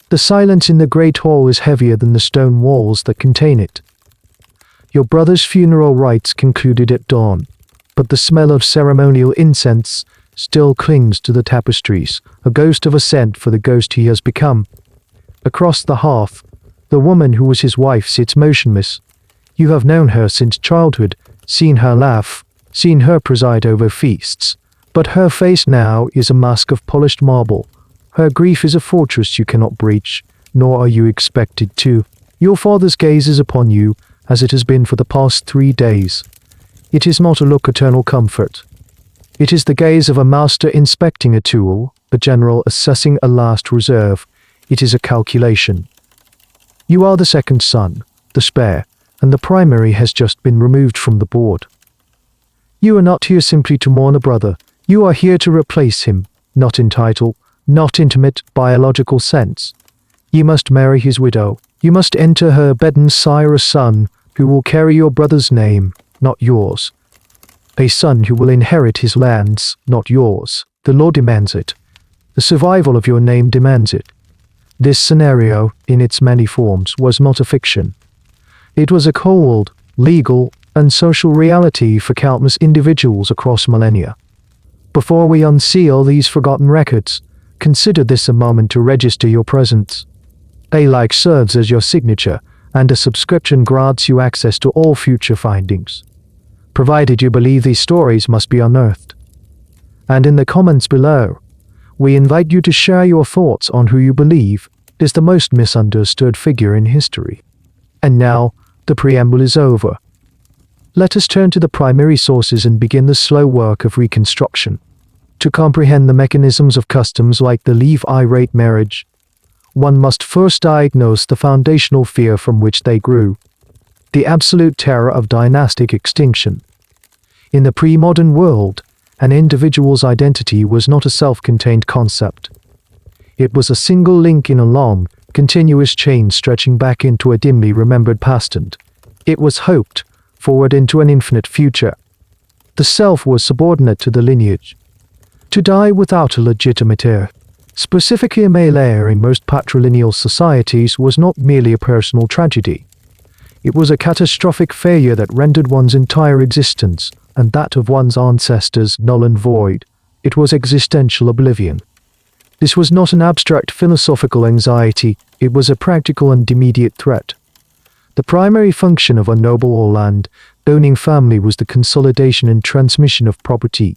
The silence in the great hall is heavier than the stone walls that contain it. Your brother's funeral rites concluded at dawn, but the smell of ceremonial incense still clings to the tapestries, a ghost of a scent for the ghost he has become. Across the hearth, the woman who was his wife sits motionless. You have known her since childhood, seen her laugh, seen her preside over feasts, but her face now is a mask of polished marble. Her grief is a fortress you cannot breach, nor are you expected to. Your father's gaze is upon you, as it has been for the past 3 days. It is not a look eternal comfort. It is the gaze of a master inspecting a tool, a general assessing a last reserve. It is a calculation. You are the second son, the spare, and the primary has just been removed from the board. You are not here simply to mourn a brother. You are here to replace him, not in title, not intimate, biological sense. You must marry his widow. You must enter her bed and sire a son who will carry your brother's name, not yours. A son who will inherit his lands, not yours. The law demands it. The survival of your name demands it. This scenario, in its many forms, was not a fiction. It was a cold, legal, and social reality for countless individuals across millennia. Before we unseal these forgotten records, consider this a moment to register your presence. A like serves as your signature, and a subscription grants you access to all future findings, provided you believe these stories must be unearthed. And in the comments below, we invite you to share your thoughts on who you believe is the most misunderstood figure in history. And now, the preamble is over. Let us turn to the primary sources and begin the slow work of reconstruction. To comprehend the mechanisms of customs like the Levirate marriage, one must first diagnose the foundational fear from which they grew, the absolute terror of dynastic extinction. In the pre-modern world, an individual's identity was not a self-contained concept. It was a single link in a long, continuous chain stretching back into a dimly remembered past, and it was hoped forward into an infinite future. The self was subordinate to the lineage. To die without a legitimate heir, specifically a male heir in most patrilineal societies, was not merely a personal tragedy. It was a catastrophic failure that rendered one's entire existence, and that of one's ancestors, null and void. It was existential oblivion. This was not an abstract philosophical anxiety, it was a practical and immediate threat. The primary function of a noble or land-owning family was the consolidation and transmission of property.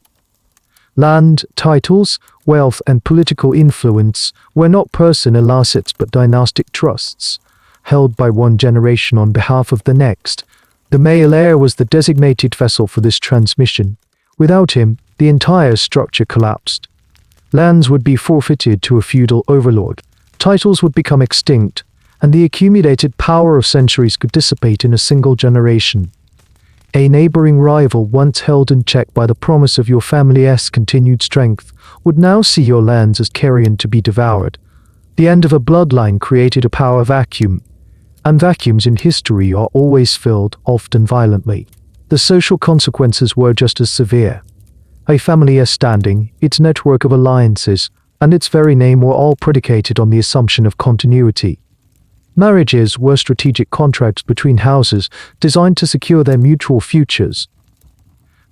Land, titles, wealth, and political influence were not personal assets but dynastic trusts, held by one generation on behalf of the next. The male heir was the designated vessel for this transmission. Without him, the entire structure collapsed. Lands would be forfeited to a feudal overlord, titles would become extinct, and the accumulated power of centuries could dissipate in a single generation. A neighboring rival, once held in check by the promise of your family's continued strength, would now see your lands as carrion to be devoured. The end of a bloodline created a power vacuum, and vacuums in history are always filled, often violently. The social consequences were just as severe. A family's standing, its network of alliances, and its very name were all predicated on the assumption of continuity. Marriages were strategic contracts between houses designed to secure their mutual futures.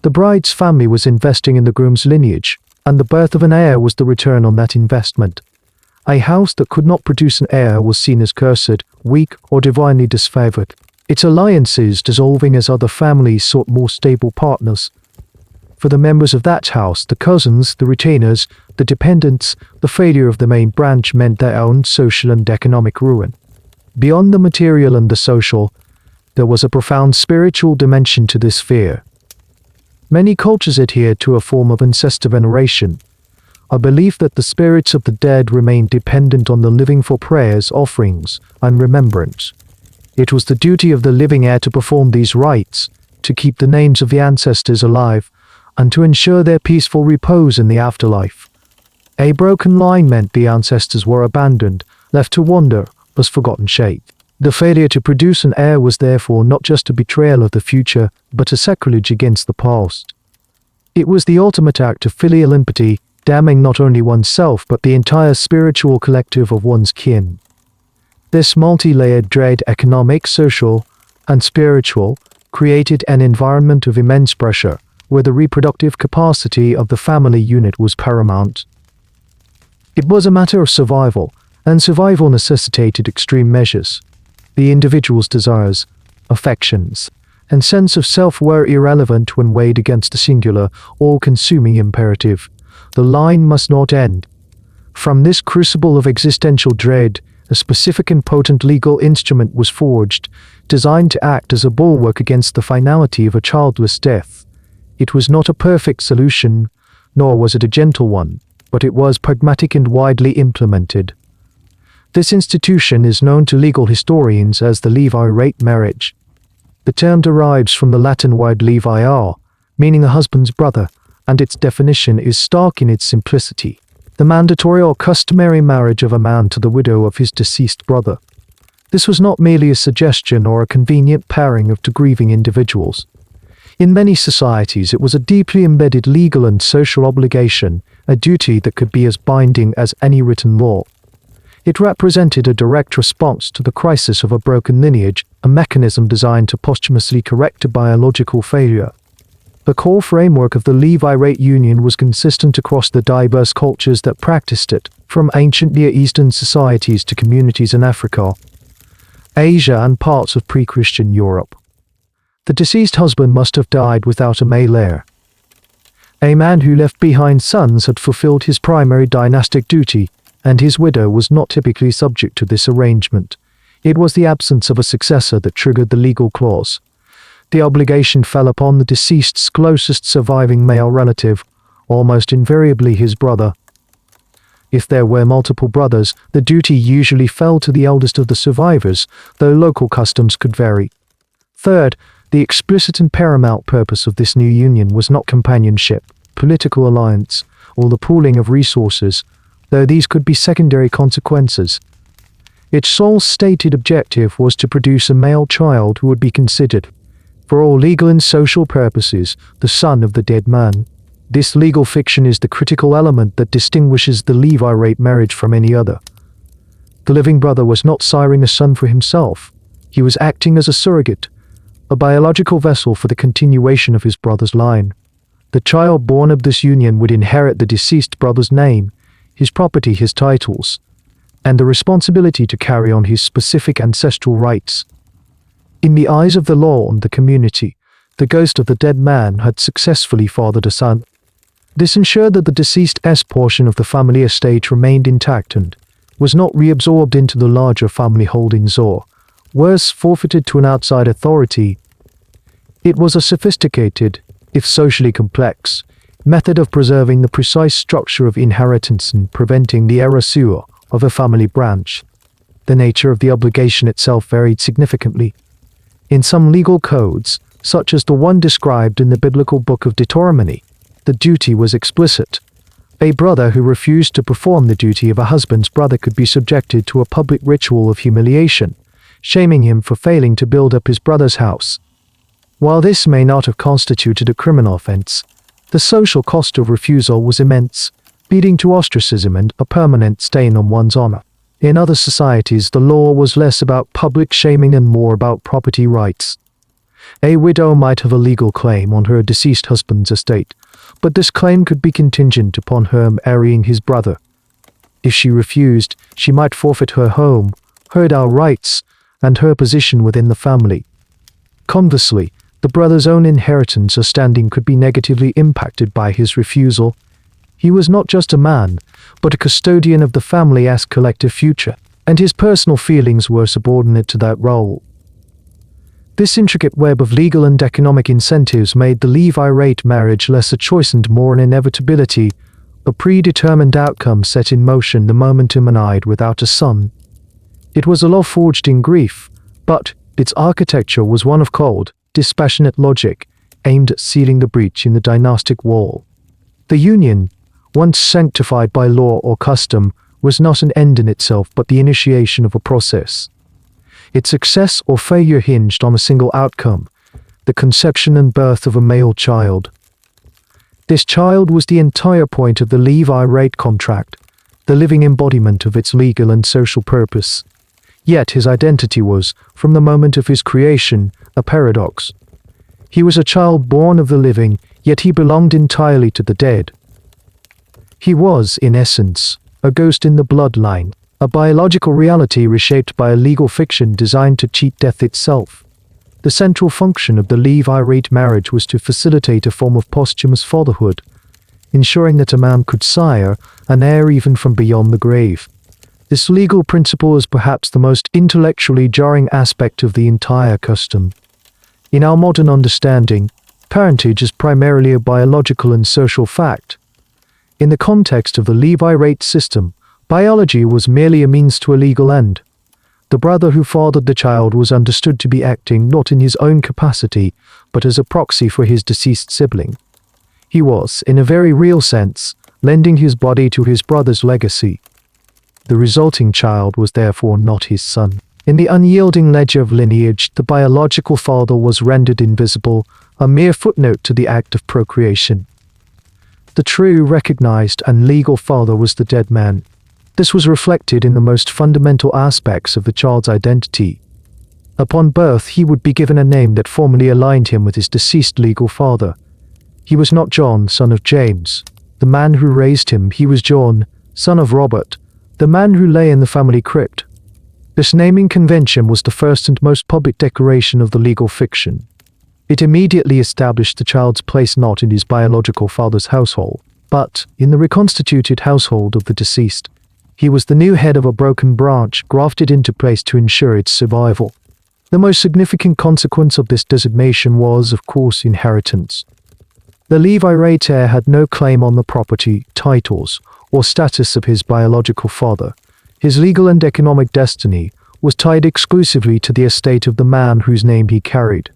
The bride's family was investing in the groom's lineage, and the birth of an heir was the return on that investment. A house that could not produce an heir was seen as cursed, weak, or divinely disfavored, its alliances dissolving as other families sought more stable partners. For the members of that house, the cousins, the retainers, the dependents, the failure of the main branch meant their own social and economic ruin. Beyond the material and the social, there was a profound spiritual dimension to this fear. Many cultures adhered to a form of ancestor veneration, a belief that the spirits of the dead remained dependent on the living for prayers, offerings, and remembrance. It was the duty of the living heir to perform these rites, to keep the names of the ancestors alive, and to ensure their peaceful repose in the afterlife. A broken line meant the ancestors were abandoned, left to wander, as forgotten shape. The failure to produce an heir was therefore not just a betrayal of the future, but a sacrilege against the past. It was the ultimate act of filial impiety, damning not only oneself but the entire spiritual collective of one's kin. This multi-layered dread, economic, social, and spiritual, created an environment of immense pressure, where the reproductive capacity of the family unit was paramount. It was a matter of survival, and survival necessitated extreme measures. The individual's desires, affections, and sense of self were irrelevant when weighed against the singular, all-consuming imperative. The line must not end. From this crucible of existential dread, a specific and potent legal instrument was forged, designed to act as a bulwark against the finality of a childless death. It was not a perfect solution, nor was it a gentle one, but it was pragmatic and widely implemented. This institution is known to legal historians as the Levirate marriage. The term derives from the Latin word levire, meaning a husband's brother, and its definition is stark in its simplicity: the mandatory or customary marriage of a man to the widow of his deceased brother. This was not merely a suggestion or a convenient pairing of two grieving individuals. In many societies, it was a deeply embedded legal and social obligation, a duty that could be as binding as any written law. It represented a direct response to the crisis of a broken lineage, a mechanism designed to posthumously correct a biological failure. The core framework of the Levirate union was consistent across the diverse cultures that practiced it, from ancient Near Eastern societies to communities in Africa, Asia, and parts of pre-Christian Europe. The deceased husband must have died without a male heir. A man who left behind sons had fulfilled his primary dynastic duty, and his widow was not typically subject to this arrangement. It was the absence of a successor that triggered the legal clause. The obligation fell upon the deceased's closest surviving male relative, almost invariably his brother. If there were multiple brothers, the duty usually fell to the eldest of the survivors, though local customs could vary. Third, the explicit and paramount purpose of this new union was not companionship, political alliance, or the pooling of resources, though these could be secondary consequences. Its sole stated objective was to produce a male child who would be considered, for all legal and social purposes, the son of the dead man. This legal fiction is the critical element that distinguishes the Levirate marriage from any other. The living brother was not siring a son for himself. He was acting as a surrogate, a biological vessel for the continuation of his brother's line. The child born of this union would inherit the deceased brother's name, his property, his titles, and the responsibility to carry on his specific ancestral rights. In the eyes of the law and the community, the ghost of the dead man had successfully fathered a son. This ensured that the deceased's portion of the family estate remained intact and was not reabsorbed into the larger family holdings or, worse, forfeited to an outside authority. It was a sophisticated, if socially complex, method of preserving the precise structure of inheritance and preventing the erasure of a family branch. The nature of the obligation itself varied significantly. In some legal codes, such as the one described in the biblical book of Deuteronomy, the duty was explicit. A brother who refused to perform the duty of a husband's brother could be subjected to a public ritual of humiliation, shaming him for failing to build up his brother's house. While this may not have constituted a criminal offense, the social cost of refusal was immense, leading to ostracism and a permanent stain on one's honor. In other societies, the law was less about public shaming and more about property rights. A widow might have a legal claim on her deceased husband's estate, but this claim could be contingent upon her marrying his brother. If she refused, she might forfeit her home, her dower rights, and her position within the family. Conversely, the brother's own inheritance or standing could be negatively impacted by his refusal. He was not just a man, but a custodian of the family's collective future, and his personal feelings were subordinate to that role. This intricate web of legal and economic incentives made the Levirate marriage less a choice and more an inevitability, a predetermined outcome set in motion the moment a man died without a son. It was a law forged in grief, but its architecture was one of cold, dispassionate logic, aimed at sealing the breach in the dynastic wall. The union, once sanctified by law or custom, was not an end in itself but the initiation of a process. Its success or failure hinged on a single outcome: the conception and birth of a male child. This child was the entire point of the Levirate contract, the living embodiment of its legal and social purpose. Yet his identity was, from the moment of his creation, a paradox. He was a child born of the living, yet he belonged entirely to the dead. He was, in essence, a ghost in the bloodline, a biological reality reshaped by a legal fiction designed to cheat death itself. The central function of the Levirate marriage was to facilitate a form of posthumous fatherhood, ensuring that a man could sire an heir even from beyond the grave. This legal principle is perhaps the most intellectually jarring aspect of the entire custom. In our modern understanding, parentage is primarily a biological and social fact. In the context of the Levirate system, biology was merely a means to a legal end. The brother who fathered the child was understood to be acting not in his own capacity, but as a proxy for his deceased sibling. He was, in a very real sense, lending his body to his brother's legacy. The resulting child was therefore not his son. In the unyielding ledger of lineage, the biological father was rendered invisible, a mere footnote to the act of procreation. The true, recognized, and legal father was the dead man. This was reflected in the most fundamental aspects of the child's identity. Upon birth, he would be given a name that formally aligned him with his deceased legal father. He was not John, son of James, the man who raised him. He was John, son of Robert, the man who lay in the family crypt. This naming convention was the first and most public declaration of the legal fiction. It immediately established the child's place not in his biological father's household, but in the reconstituted household of the deceased. He was the new head of a broken branch grafted into place to ensure its survival. The most significant consequence of this designation was, of course, inheritance. The Levirate heir had no claim on the property, titles, or status of his biological father. His legal and economic destiny was tied exclusively to the estate of the man whose name he carried.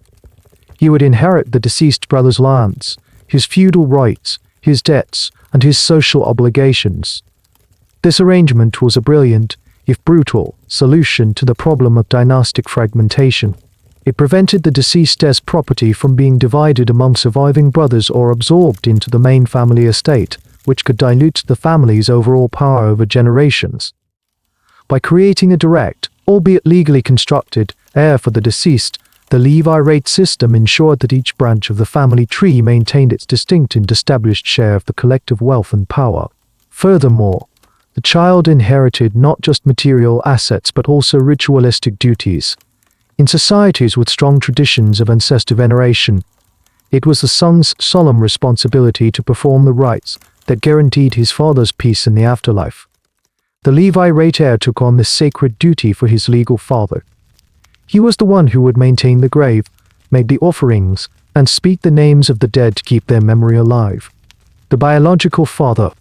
He would inherit the deceased brother's lands, his feudal rights, his debts, and his social obligations. This arrangement was a brilliant, if brutal, solution to the problem of dynastic fragmentation. It prevented the deceased heir's property from being divided among surviving brothers or absorbed into the main family estate, which could dilute the family's overall power over generations. By creating a direct, albeit legally constructed, heir for the deceased, the Levirate system ensured that each branch of the family tree maintained its distinct and established share of the collective wealth and power. Furthermore, the child inherited not just material assets but also ritualistic duties. In societies with strong traditions of ancestor veneration, it was the son's solemn responsibility to perform the rites that guaranteed his father's peace in the afterlife. The Levirate heir took on this sacred duty for his legal father. He was the one who would maintain the grave, make the offerings, and speak the names of the dead to keep their memory alive. The biological father,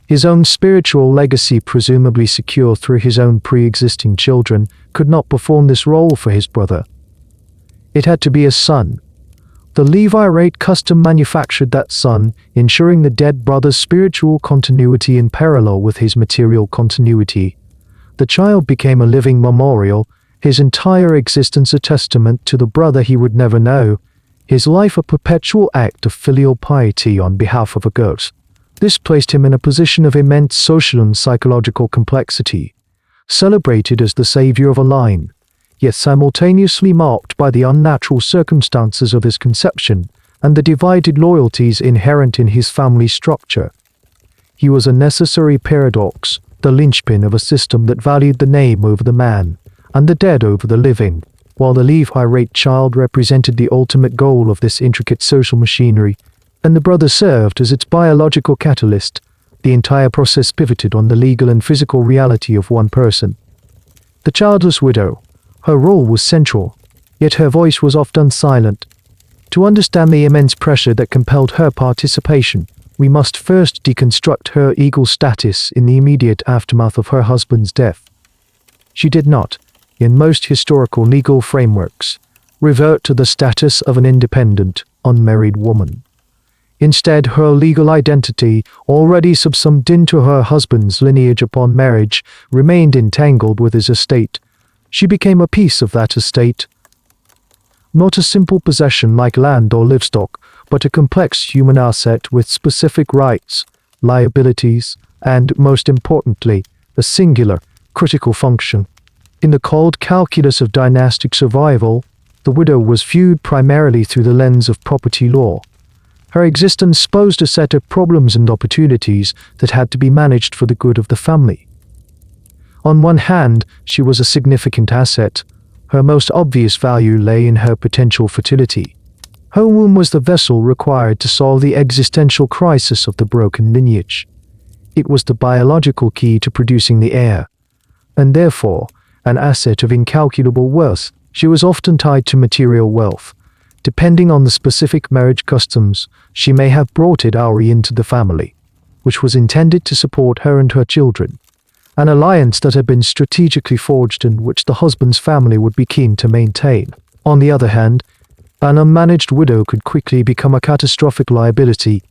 his own spiritual legacy presumably secure through his own pre-existing children, could not perform this role for his brother. It had to be a son. The Levirate custom manufactured that son, ensuring the dead brother's spiritual continuity in parallel with his material continuity. The child became a living memorial, his entire existence a testament to the brother he would never know, his life a perpetual act of filial piety on behalf of a ghost. This placed him in a position of immense social and psychological complexity, celebrated as the savior of a line, yet simultaneously marked by the unnatural circumstances of his conception and the divided loyalties inherent in his family structure. He was a necessary paradox, the linchpin of a system that valued the name over the man, and the dead over the living, while the Levirate child represented the ultimate goal of this intricate social machinery, and the brother served as its biological catalyst. The entire process pivoted on the legal and physical reality of one person. The childless widow. Her role was central, yet her voice was often silent. To understand the immense pressure that compelled her participation, we must first deconstruct her legal status in the immediate aftermath of her husband's death. She did not, in most historical legal frameworks, revert to the status of an independent, unmarried woman. Instead, her legal identity, already subsumed into her husband's lineage upon marriage, remained entangled with his estate. She became a piece of that estate. Not a simple possession like land or livestock, but a complex human asset with specific rights, liabilities, and, most importantly, a singular, critical function. In the cold calculus of dynastic survival, the widow was viewed primarily through the lens of property law. Her existence posed a set of problems and opportunities that had to be managed for the good of the family. On one hand, she was a significant asset. Her most obvious value lay in her potential fertility. Her womb was the vessel required to solve the existential crisis of the broken lineage. It was the biological key to producing the heir, and therefore, an asset of incalculable worth. She was often tied to material wealth. Depending on the specific marriage customs, she may have brought a dowry into the family, which was intended to support her and her children, an alliance that had been strategically forged and which the husband's family would be keen to maintain. On the other hand, an unmanaged widow could quickly become a catastrophic liability.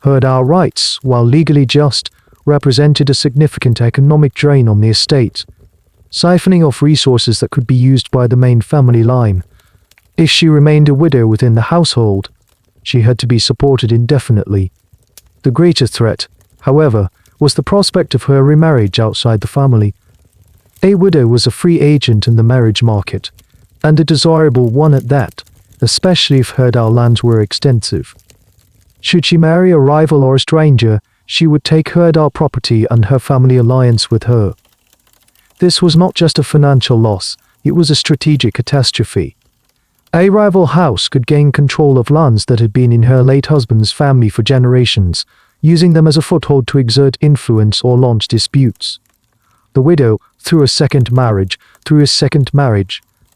Her dower rights, while legally just, represented a significant economic drain on the estate, siphoning off resources that could be used by the main family line. If she remained a widow within the household, she had to be supported indefinitely. The greater threat, however, was the prospect of her remarriage outside the family. A widow was a free agent in the marriage market, and a desirable one at that, especially if her dower lands were extensive. Should she marry a rival or a stranger, she would take her dower property and her family alliance with her. This was not just a financial loss, it was a strategic catastrophe. A rival house could gain control of lands that had been in her late husband's family for generations, using them as a foothold to exert influence or launch disputes. The widow, through a second marriage,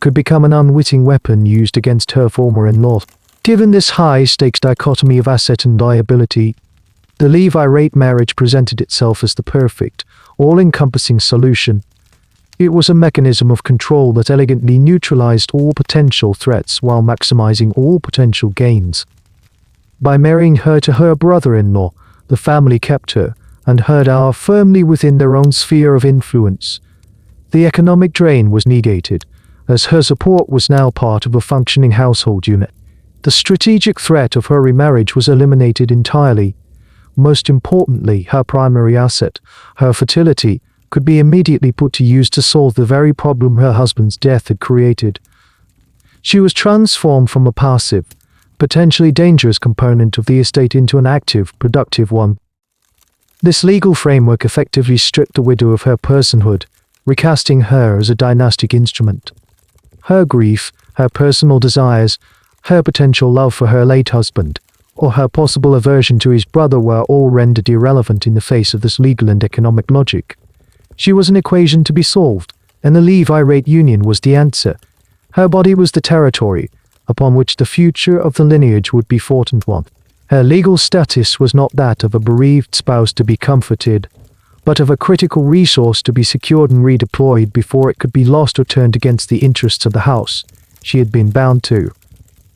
could become an unwitting weapon used against her former in-law. Given this high-stakes dichotomy of asset and liability, the Levirate marriage presented itself as the perfect, all-encompassing solution. It was a mechanism of control that elegantly neutralized all potential threats while maximizing all potential gains. By marrying her to her brother-in-law, the family kept her and her dower firmly within their own sphere of influence. The economic drain was negated, as her support was now part of a functioning household unit. The strategic threat of her remarriage was eliminated entirely. Most importantly, her primary asset, her fertility, could be immediately put to use to solve the very problem her husband's death had created. She was transformed from a passive, potentially dangerous component of the estate into an active, productive one. This legal framework effectively stripped the widow of her personhood, recasting her as a dynastic instrument. Her grief, her personal desires, her potential love for her late husband, or her possible aversion to his brother were all rendered irrelevant in the face of this legal and economic logic. She was an equation to be solved, and the Levirate union was the answer. Her body was the territory upon which the future of the lineage would be fought and won. Her legal status was not that of a bereaved spouse to be comforted, but of a critical resource to be secured and redeployed before it could be lost or turned against the interests of the house she had been bound to.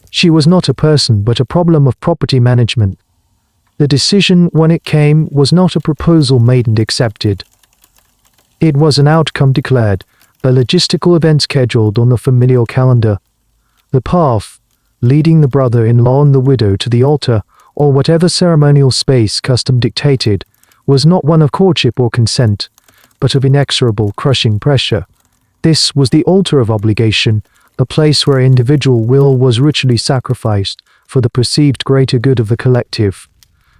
She was not a person but a problem of property management. The decision, when it came, was not a proposal made and accepted. It was an outcome declared, a logistical event scheduled on the familial calendar. The path, leading the brother-in-law and the widow to the altar, or whatever ceremonial space custom dictated, was not one of courtship or consent, but of inexorable, crushing pressure. This was the altar of obligation, a place where individual will was ritually sacrificed for the perceived greater good of the collective.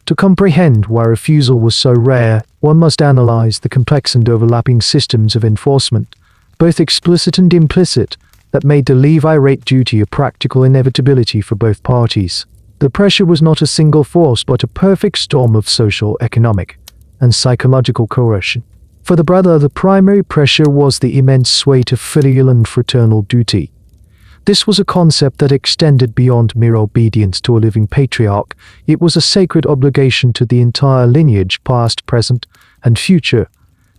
To comprehend why refusal was so rare, one must analyze the complex and overlapping systems of enforcement, both explicit and implicit, that made the Levirate duty a practical inevitability for both parties. The pressure was not a single force but a perfect storm of social, economic, and psychological coercion. For the brother, the primary pressure was the immense weight of filial and fraternal duty. This was a concept that extended beyond mere obedience to a living patriarch. It was a sacred obligation to the entire lineage, past, present, and future.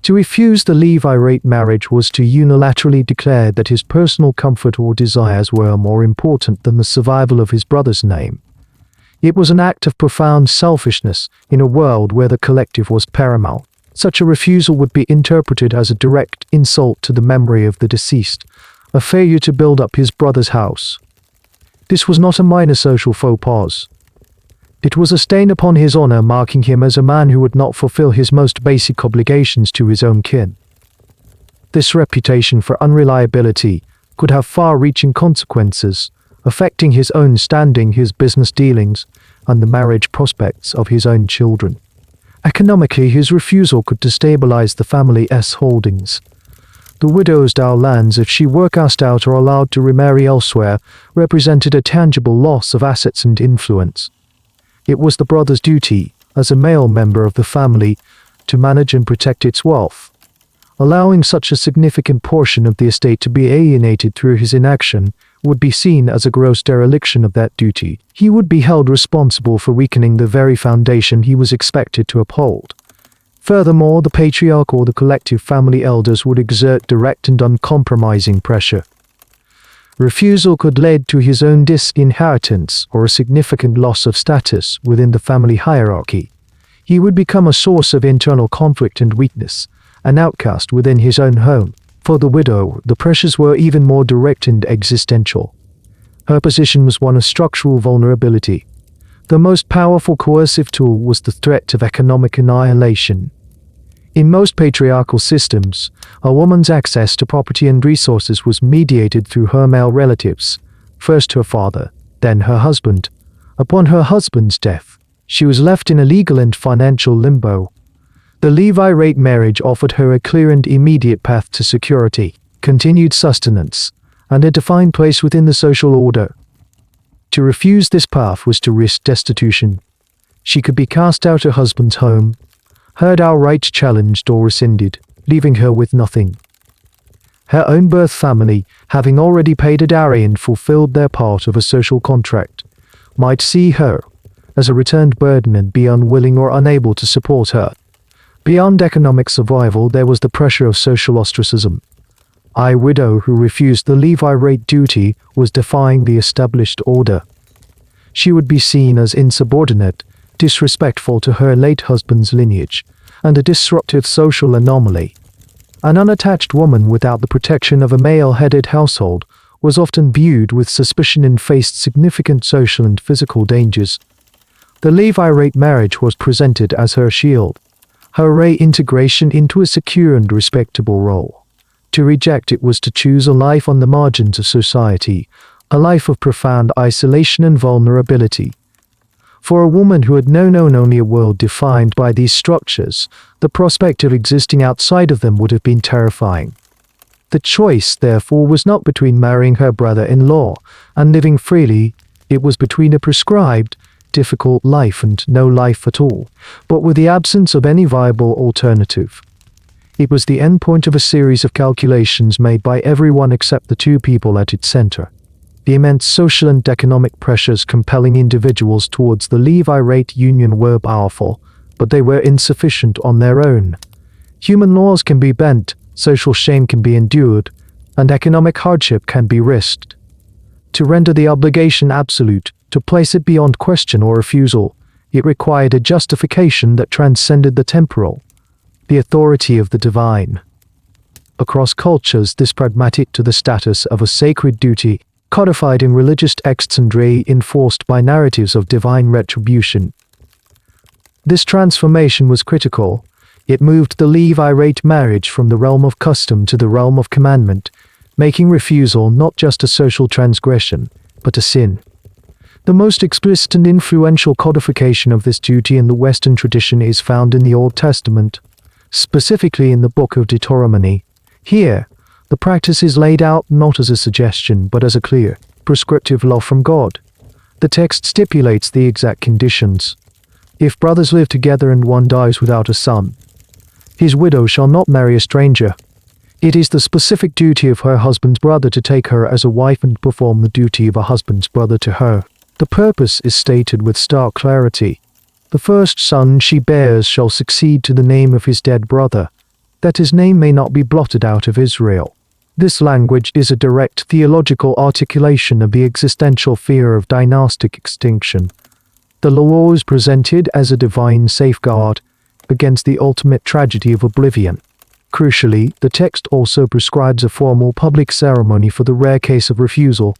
To refuse the Levirate marriage was to unilaterally declare that his personal comfort or desires were more important than the survival of his brother's name. It was an act of profound selfishness in a world where the collective was paramount. Such a refusal would be interpreted as a direct insult to the memory of the deceased, a failure to build up his brother's house. This was not a minor social faux pas. It was a stain upon his honor, marking him as a man who would not fulfill his most basic obligations to his own kin. This reputation for unreliability could have far-reaching consequences, affecting his own standing, his business dealings, and the marriage prospects of his own children. Economically, his refusal could destabilize the family's holdings. The widow's dower lands, if she were cast out or allowed to remarry elsewhere, represented a tangible loss of assets and influence. It was the brother's duty, as a male member of the family, to manage and protect its wealth. Allowing such a significant portion of the estate to be alienated through his inaction would be seen as a gross dereliction of that duty. He would be held responsible for weakening the very foundation he was expected to uphold. Furthermore, the patriarch or the collective family elders would exert direct and uncompromising pressure. Refusal could lead to his own disinheritance or a significant loss of status within the family hierarchy. He would become a source of internal conflict and weakness, an outcast within his own home. For the widow, the pressures were even more direct and existential. Her position was one of structural vulnerability. The most powerful coercive tool was the threat of economic annihilation. In most patriarchal systems, a woman's access to property and resources was mediated through her male relatives, first her father, then her husband. Upon her husband's death, she was left in a legal and financial limbo. The Levirate marriage offered her a clear and immediate path to security, continued sustenance, and a defined place within the social order. To refuse this path was to risk destitution. She could be cast out her husband's home, her dower rights challenged or rescinded, leaving her with nothing. Her own birth family, having already paid a dowry and fulfilled their part of a social contract, might see her as a returned burden and be unwilling or unable to support her. Beyond economic survival, there was the pressure of social ostracism. A widow who refused the Levirate duty was defying the established order. She would be seen as insubordinate, disrespectful to her late husband's lineage, and a disruptive social anomaly. An unattached woman without the protection of a male-headed household was often viewed with suspicion and faced significant social and physical dangers. The Levirate marriage was presented as her shield, her reintegration into a secure and respectable role. To reject it was to choose a life on the margins of society, a life of profound isolation and vulnerability. For a woman who had known only a world defined by these structures, the prospect of existing outside of them would have been terrifying. The choice, therefore, was not between marrying her brother-in-law and living freely. It was between a prescribed, difficult life and no life at all, but with the absence of any viable alternative. It was the endpoint of a series of calculations made by everyone except the two people at its center. The immense social and economic pressures compelling individuals towards the Levirate union were powerful, but they were insufficient on their own. Human laws can be bent, social shame can be endured, and economic hardship can be risked. To render the obligation absolute, to place it beyond question or refusal, it required a justification that transcended the temporal, the authority of the divine. Across cultures, this pragmatic to the status of a sacred duty, codified in religious texts and reinforced by narratives of divine retribution. This transformation was critical. It moved the Levirate marriage from the realm of custom to the realm of commandment, making refusal not just a social transgression, but a sin. The most explicit and influential codification of this duty in the Western tradition is found in the Old Testament, specifically in the Book of Deuteronomy. Here, the practice is laid out not as a suggestion but as a clear, prescriptive law from God. The text stipulates the exact conditions. If brothers live together and one dies without a son, his widow shall not marry a stranger. It is the specific duty of her husband's brother to take her as a wife and perform the duty of a husband's brother to her. The purpose is stated with stark clarity. The first son she bears shall succeed to the name of his dead brother, that his name may not be blotted out of Israel. This language is a direct theological articulation of the existential fear of dynastic extinction. The law is presented as a divine safeguard against the ultimate tragedy of oblivion. Crucially, the text also prescribes a formal public ceremony for the rare case of refusal.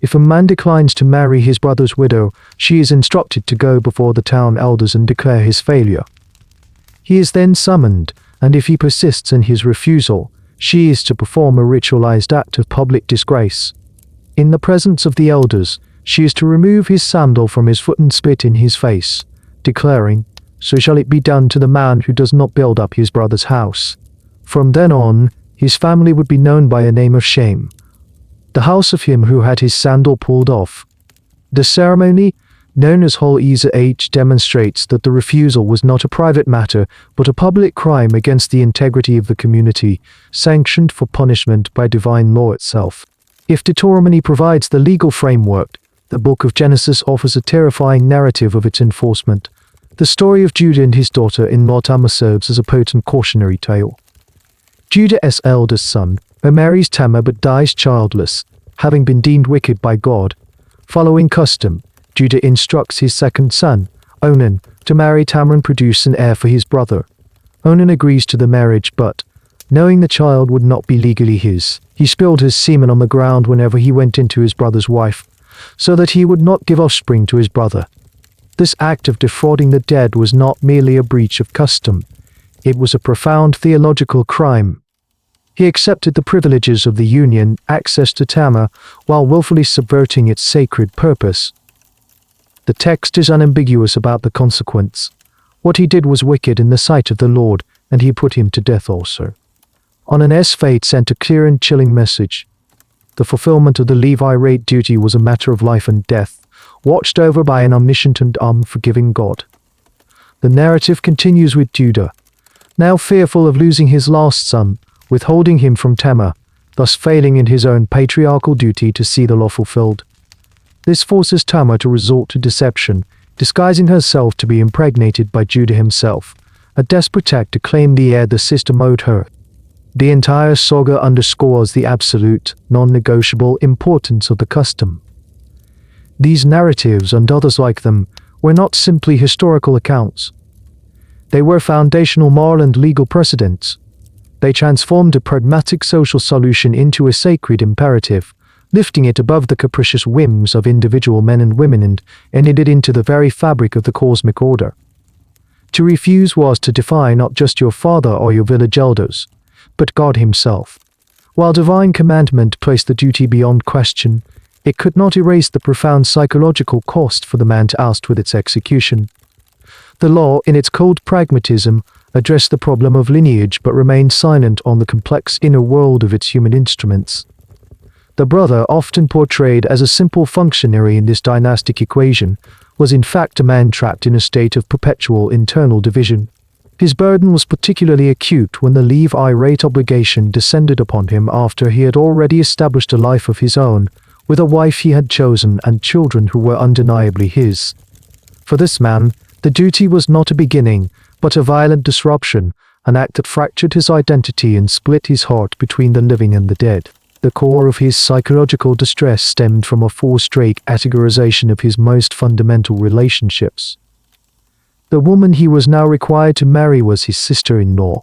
If a man declines to marry his brother's widow, she is instructed to go before the town elders and declare his failure. He is then summoned, and if he persists in his refusal, she is to perform a ritualized act of public disgrace. In the presence of the elders, she is to remove his sandal from his foot and spit in his face, declaring, "So shall it be done to the man who does not build up his brother's house." From then on, his family would be known by a name of shame, the house of him who had his sandal pulled off. The ceremony, known as Hol H, demonstrates that the refusal was not a private matter, but a public crime against the integrity of the community, sanctioned for punishment by divine law itself. If Deuteronomy provides the legal framework, the book of Genesis offers a terrifying narrative of its enforcement. The story of Judah and his daughter-in-law Tamar serves as a potent cautionary tale. Judah's eldest son marries Tamar but dies childless, having been deemed wicked by God. Following custom, Judah instructs his second son, Onan, to marry Tamar and produce an heir for his brother. Onan agrees to the marriage but, knowing the child would not be legally his, he spilled his semen on the ground whenever he went into his brother's wife, so that he would not give offspring to his brother. This act of defrauding the dead was not merely a breach of custom, it was a profound theological crime. He accepted the privileges of the union, access to Tamar, while willfully subverting its sacred purpose. The text is unambiguous about the consequence. What he did was wicked in the sight of the Lord, and he put him to death also. Onan's fate sent a clear and chilling message. The fulfillment of the Levirate duty was a matter of life and death, watched over by an omniscient and unforgiving God. The narrative continues with Judah, now fearful of losing his last son, withholding him from Tamar, thus failing in his own patriarchal duty to see the law fulfilled. This forces Tamar to resort to deception, disguising herself to be impregnated by Judah himself, a desperate act to claim the heir the system owed her. The entire saga underscores the absolute, non-negotiable importance of the custom. These narratives and others like them were not simply historical accounts. They were foundational moral and legal precedents. They transformed a pragmatic social solution into a sacred imperative, lifting it above the capricious whims of individual men and women and ended it into the very fabric of the cosmic order. To refuse was to defy not just your father or your village elders, but God himself. While divine commandment placed the duty beyond question, it could not erase the profound psychological cost for the man tasked with its execution. The law, in its cold pragmatism, addressed the problem of lineage but remained silent on the complex inner world of its human instruments. The brother, often portrayed as a simple functionary in this dynastic equation, was in fact a man trapped in a state of perpetual internal division. His burden was particularly acute when the Levirate obligation descended upon him after he had already established a life of his own, with a wife he had chosen and children who were undeniably his. For this man, the duty was not a beginning, but a violent disruption, an act that fractured his identity and split his heart between the living and the dead. The core of his psychological distress stemmed from a forced categorization of his most fundamental relationships. The woman he was now required to marry was his sister-in-law,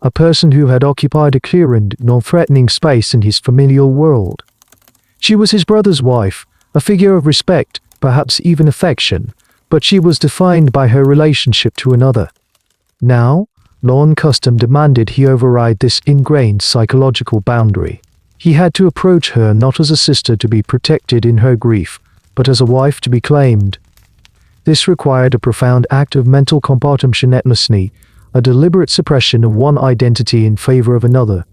a person who had occupied a clear and non-threatening space in his familial world. She was his brother's wife, a figure of respect, perhaps even affection, but she was defined by her relationship to another. Now, law and custom demanded he override this ingrained psychological boundary. He had to approach her not as a sister to be protected in her grief, but as a wife to be claimed. This required a profound act of mental compartmentalization, a deliberate suppression of one identity in favor of another.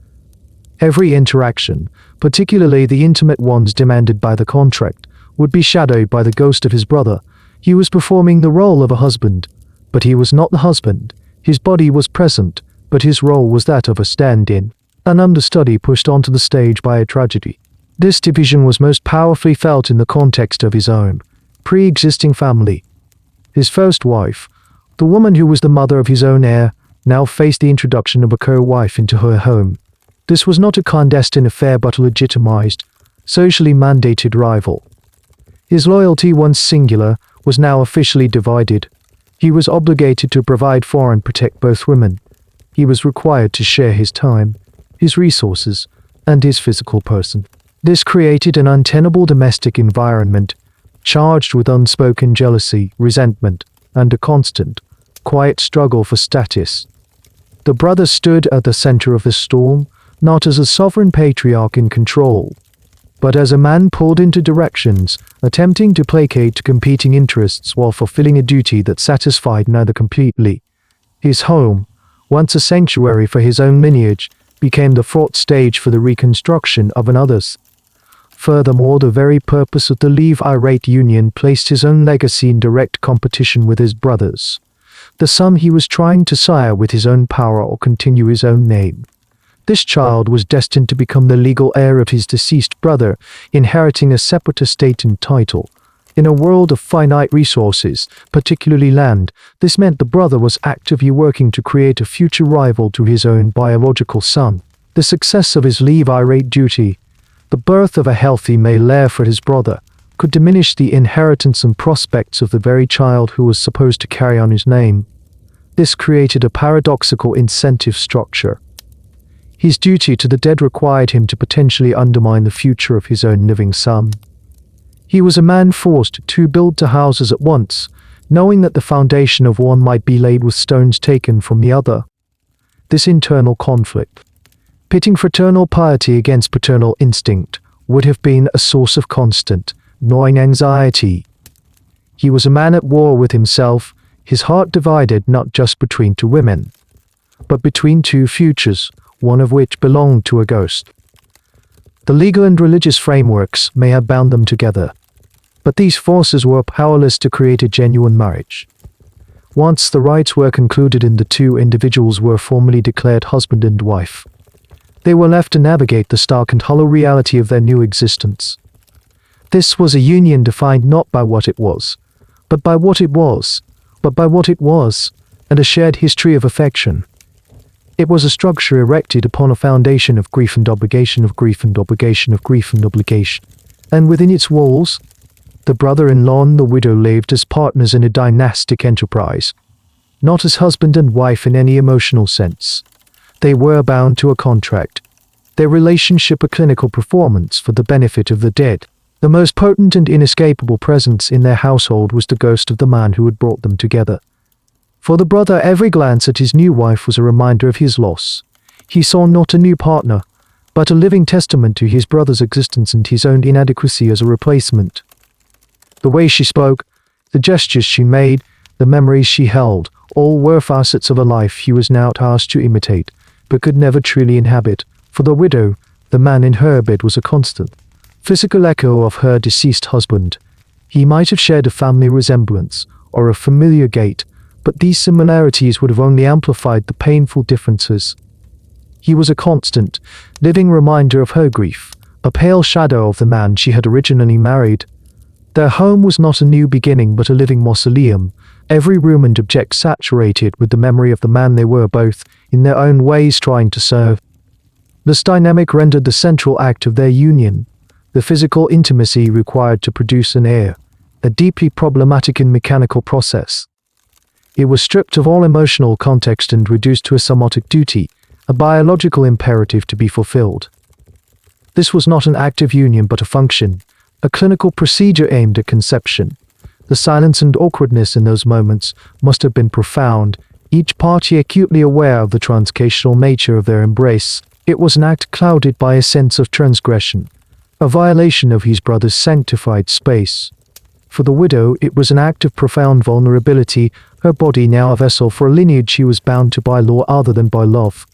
Every interaction, particularly the intimate ones demanded by the contract, would be shadowed by the ghost of his brother. He was performing the role of a husband, but he was not the husband. His body was present, but his role was that of a stand-in, an understudy pushed onto the stage by a tragedy. This division was most powerfully felt in the context of his own pre-existing family. His first wife, the woman who was the mother of his own heir, now faced the introduction of a co-wife into her home. This was not a clandestine affair but a legitimized, socially mandated rival. His loyalty, once singular, was now officially divided. He was obligated to provide for and protect both women. He was required to share his time, his resources, and his physical person. This created an untenable domestic environment, charged with unspoken jealousy, resentment, and a constant, quiet struggle for status. The brother stood at the center of the storm, not as a sovereign patriarch in control, but as a man pulled into directions, attempting to placate competing interests while fulfilling a duty that satisfied neither completely. His home, once a sanctuary for his own lineage, became the fraught stage for the reconstruction of another's. Furthermore, the very purpose of the Levirate union placed his own legacy in direct competition with his brother's. The son he was trying to sire with his own power or continue his own name. This child was destined to become the legal heir of his deceased brother, inheriting a separate estate and title. In a world of finite resources, particularly land, this meant the brother was actively working to create a future rival to his own biological son. The success of his Levirate duty, the birth of a healthy male heir for his brother, could diminish the inheritance and prospects of the very child who was supposed to carry on his name. This created a paradoxical incentive structure. His duty to the dead required him to potentially undermine the future of his own living son. He was a man forced to build two houses at once, knowing that the foundation of one might be laid with stones taken from the other. This internal conflict, pitting fraternal piety against paternal instinct, would have been a source of constant, gnawing anxiety. He was a man at war with himself, his heart divided not just between two women, but between two futures, one of which belonged to a ghost. The legal and religious frameworks may have bound them together, but these forces were powerless to create a genuine marriage. Once the rites were concluded and the two individuals were formally declared husband and wife, they were left to navigate the stark and hollow reality of their new existence. This was a union defined not by what it was, but by what it was, and a shared history of affection. It was a structure erected upon a foundation of grief and obligation, of grief and obligation, of grief and obligation. And within its walls, the brother-in-law and the widow lived as partners in a dynastic enterprise, not as husband and wife in any emotional sense. They were bound to a contract, their relationship a clinical performance for the benefit of the dead. The most potent and inescapable presence in their household was the ghost of the man who had brought them together. For the brother, every glance at his new wife was a reminder of his loss. He saw not a new partner, but a living testament to his brother's existence and his own inadequacy as a replacement. The way she spoke, the gestures she made, the memories she held, all were facets of a life he was now tasked to imitate, but could never truly inhabit. For the widow, the man in her bed was a constant, physical echo of her deceased husband. He might have shared a family resemblance, or a familiar gait, but these similarities would have only amplified the painful differences. He was a constant, living reminder of her grief, a pale shadow of the man she had originally married. Their home was not a new beginning but a living mausoleum, every room and object saturated with the memory of the man they were both, in their own ways, trying to serve. This dynamic rendered the central act of their union, the physical intimacy required to produce an heir, a deeply problematic and mechanical process. It was stripped of all emotional context and reduced to a somatic duty, a biological imperative to be fulfilled. This was not an active union but a function, a clinical procedure aimed at conception. The silence and awkwardness in those moments must have been profound, each party acutely aware of the transcational nature of their embrace. It was an act clouded by a sense of transgression, a violation of his brother's sanctified space. For the widow, it was an act of profound vulnerability, her body now a vessel for a lineage she was bound to by law other than by love.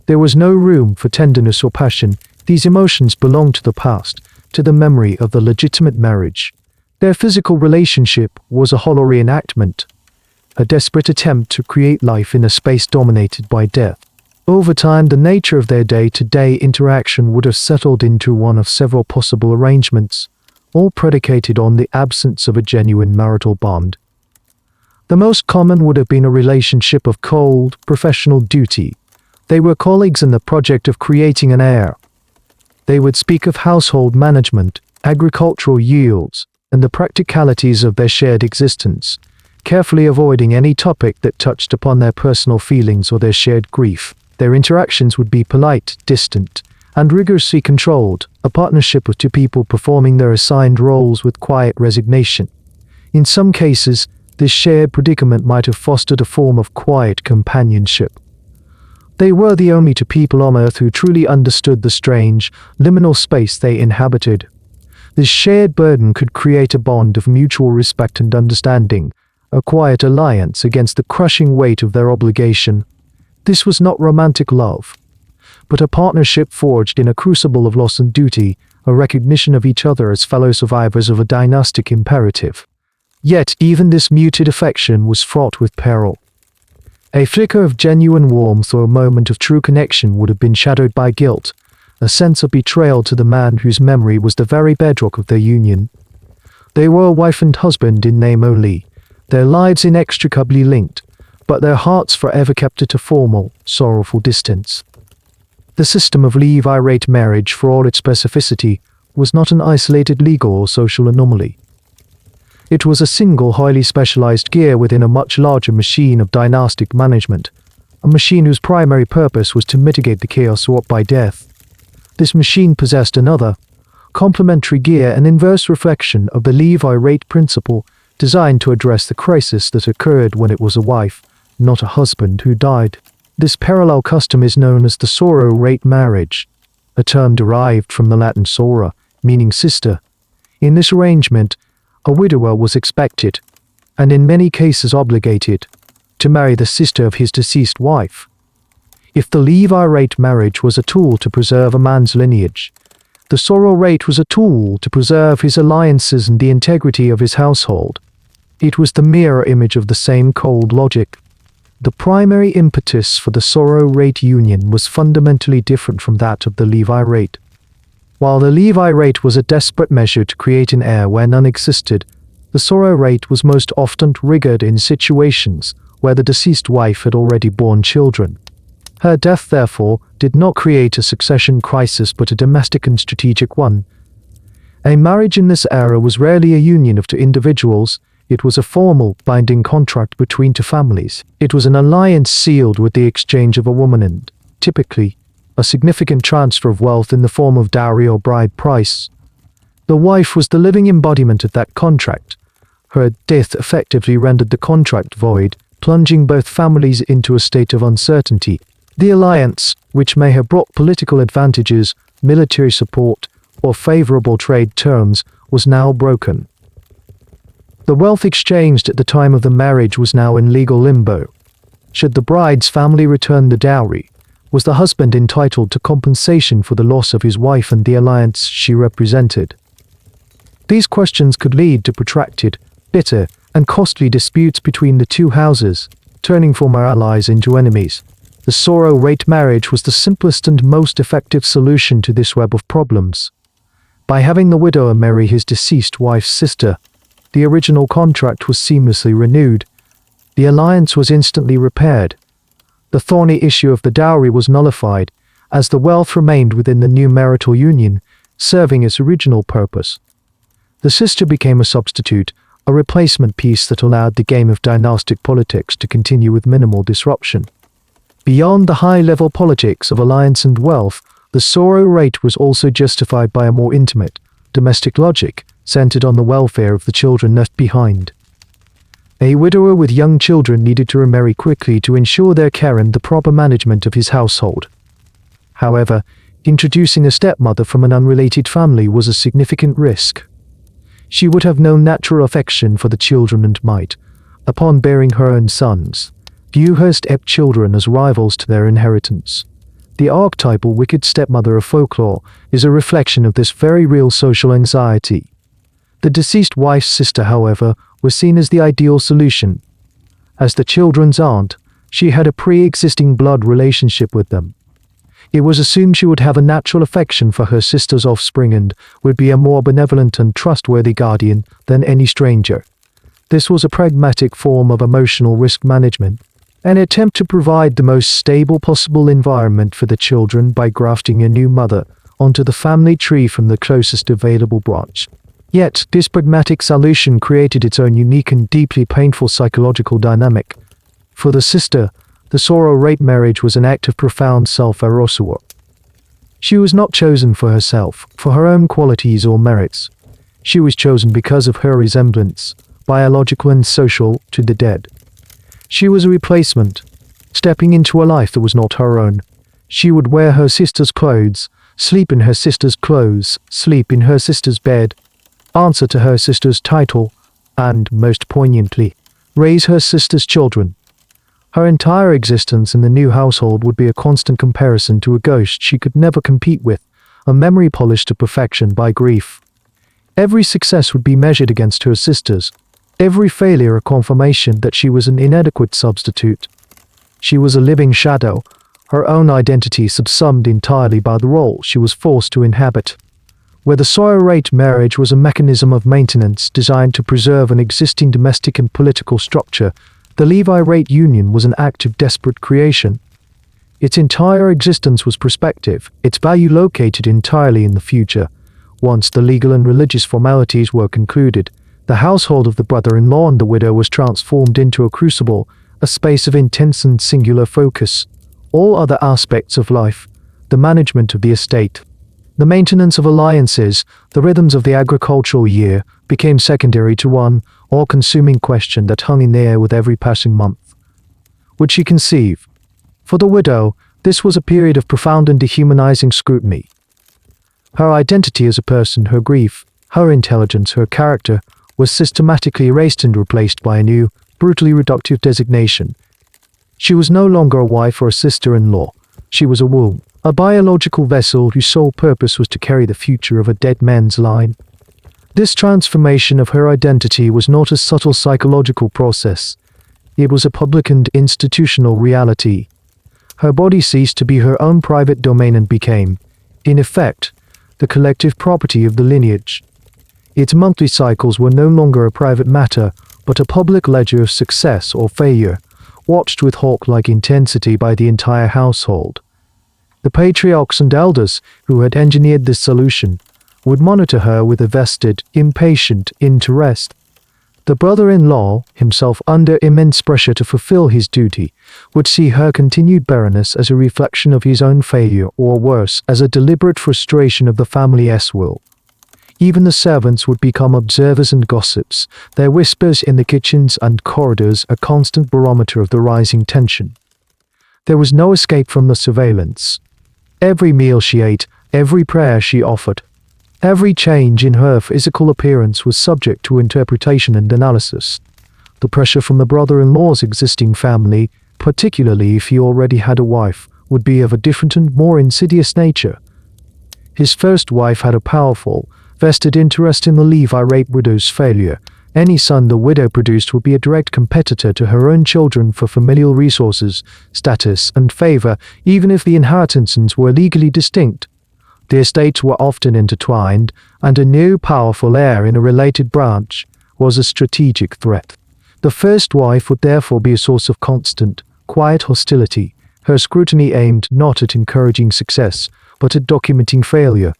There was no room for tenderness or passion. These emotions belonged to the past, to the memory of the legitimate marriage. Their physical relationship was a hollow reenactment, a desperate attempt to create life in a space dominated by death. Over time, the nature of their day-to-day interaction would have settled into one of several possible arrangements, all predicated on the absence of a genuine marital bond. The most common would have been a relationship of cold, professional duty. They were colleagues in the project of creating an heir. They would speak of household management, agricultural yields, and the practicalities of their shared existence, carefully avoiding any topic that touched upon their personal feelings or their shared grief. Their interactions would be polite, distant, and rigorously controlled, a partnership of two people performing their assigned roles with quiet resignation. In some cases, this shared predicament might have fostered a form of quiet companionship. They were the only two people on Earth who truly understood the strange, liminal space they inhabited. This shared burden could create a bond of mutual respect and understanding, a quiet alliance against the crushing weight of their obligation. This was not romantic love, but a partnership forged in a crucible of loss and duty, a recognition of each other as fellow survivors of a dynastic imperative. Yet even this muted affection was fraught with peril. A flicker of genuine warmth or a moment of true connection would have been shadowed by guilt, a sense of betrayal to the man whose memory was the very bedrock of their union. They were wife and husband in name only, their lives inextricably linked, but their hearts forever kept at a formal, sorrowful distance. The system of Levirate marriage, for all its specificity, was not an isolated legal or social anomaly. It was a single, highly specialized gear within a much larger machine of dynastic management, a machine whose primary purpose was to mitigate the chaos wrought by death. This machine possessed another, complementary gear, an inverse reflection of the Levirate principle, designed to address the crisis that occurred when it was a wife, not a husband, who died. This parallel custom is known as the sororate marriage, a term derived from the Latin sora, meaning sister. In this arrangement, a widower was expected, and in many cases obligated, to marry the sister of his deceased wife. If the Levirate marriage was a tool to preserve a man's lineage, the sororate was a tool to preserve his alliances and the integrity of his household. It was the mirror image of the same cold logic. The primary impetus for the sororate union was fundamentally different from that of the Levirate. While the Levirate was a desperate measure to create an heir where none existed, the sororate was most often triggered in situations where the deceased wife had already borne children. Her death, therefore, did not create a succession crisis but a domestic and strategic one. A marriage in this era was rarely a union of two individuals. It was a formal, binding contract between two families. It was an alliance sealed with the exchange of a woman and, typically, a significant transfer of wealth in the form of dowry or bride price. The wife was the living embodiment of that contract. Her death effectively rendered the contract void, plunging both families into a state of uncertainty. The alliance, which may have brought political advantages, military support, or favorable trade terms, was now broken. The wealth exchanged at the time of the marriage was now in legal limbo. Should the bride's family return the dowry, was the husband entitled to compensation for the loss of his wife and the alliance she represented? These questions could lead to protracted, bitter, and costly disputes between the two houses, turning former allies into enemies. The sororate marriage was the simplest and most effective solution to this web of problems. By having the widower marry his deceased wife's sister, the original contract was seamlessly renewed. The alliance was instantly repaired. The thorny issue of the dowry was nullified, as the wealth remained within the new marital union, serving its original purpose. The sister became a substitute, a replacement piece that allowed the game of dynastic politics to continue with minimal disruption. Beyond the high-level politics of alliance and wealth, the sororate was also justified by a more intimate, domestic logic centered on the welfare of the children left behind. A widower with young children needed to remarry quickly to ensure their care and the proper management of his household. However, introducing a stepmother from an unrelated family was a significant risk. She would have no natural affection for the children and might, upon bearing her own sons, view her stepchildren as rivals to their inheritance. The archetypal wicked stepmother of folklore is a reflection of this very real social anxiety. The deceased wife's sister, however, was seen as the ideal solution. As the children's aunt, she had a pre-existing blood relationship with them. It was assumed she would have a natural affection for her sister's offspring and would be a more benevolent and trustworthy guardian than any stranger. This was a pragmatic form of emotional risk management, an attempt to provide the most stable possible environment for the children by grafting a new mother onto the family tree from the closest available branch. Yet, this pragmatic solution created its own unique and deeply painful psychological dynamic. For the sister, the sororate marriage was an act of profound self-erasure. She was not chosen for herself, for her own qualities or merits. She was chosen because of her resemblance, biological and social, to the dead. She was a replacement, stepping into a life that was not her own. She would wear her sister's clothes, sleep in her sister's clothes, sleep in her sister's bed, answer to her sister's title, and, most poignantly, raise her sister's children. Her entire existence in the new household would be a constant comparison to a ghost she could never compete with, a memory polished to perfection by grief. Every success would be measured against her sister's, every failure a confirmation that she was an inadequate substitute. She was a living shadow, her own identity subsumed entirely by the role she was forced to inhabit. Where the Levirate marriage was a mechanism of maintenance designed to preserve an existing domestic and political structure, the Levirate union was an act of desperate creation. Its entire existence was prospective, its value located entirely in the future. Once the legal and religious formalities were concluded, the household of the brother-in-law and the widow was transformed into a crucible, a space of intense and singular focus. All other aspects of life, the management of the estate, the maintenance of alliances, the rhythms of the agricultural year, became secondary to one all-consuming question that hung in the air with every passing month. Would she conceive? For the widow, this was a period of profound and dehumanizing scrutiny. Her identity as a person, her grief, her intelligence, her character, was systematically erased and replaced by a new, brutally reductive designation. She was no longer a wife or a sister-in-law. She was a womb, a biological vessel whose sole purpose was to carry the future of a dead man's line. This transformation of her identity was not a subtle psychological process. It was a public and institutional reality. Her body ceased to be her own private domain and became, in effect, the collective property of the lineage. Its monthly cycles were no longer a private matter, but a public ledger of success or failure, watched with hawk-like intensity by the entire household. The patriarchs and elders who had engineered this solution would monitor her with a vested, impatient interest. The brother-in-law, himself under immense pressure to fulfill his duty, would see her continued barrenness as a reflection of his own failure, or worse, as a deliberate frustration of the family's will. Even the servants would become observers and gossips, their whispers in the kitchens and corridors a constant barometer of the rising tension. There was no escape from the surveillance. Every meal she ate, every prayer she offered, every change in her physical appearance was subject to interpretation and analysis. The pressure from the brother-in-law's existing family, particularly if he already had a wife, would be of a different and more insidious nature. His first wife had a powerful, vested interest in the Levirate widow's failure. Any son the widow produced would be a direct competitor to her own children for familial resources, status, and favor, even if the inheritances were legally distinct. The estates were often intertwined, and a new powerful heir in a related branch was a strategic threat. The first wife would therefore be a source of constant, quiet hostility, her scrutiny aimed not at encouraging success, but at documenting failure.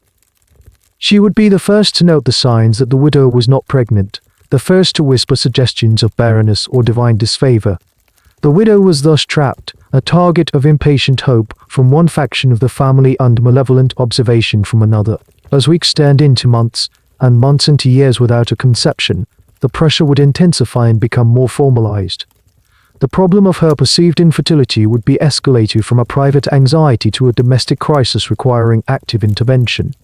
She would be the first to note the signs that the widow was not pregnant, the first to whisper suggestions of barrenness or divine disfavor. The widow was thus trapped, a target of impatient hope from one faction of the family and malevolent observation from another. As weeks turned into months, and months into years without a conception, the pressure would intensify and become more formalized. The problem of her perceived infertility would be escalated from a private anxiety to a domestic crisis requiring active intervention.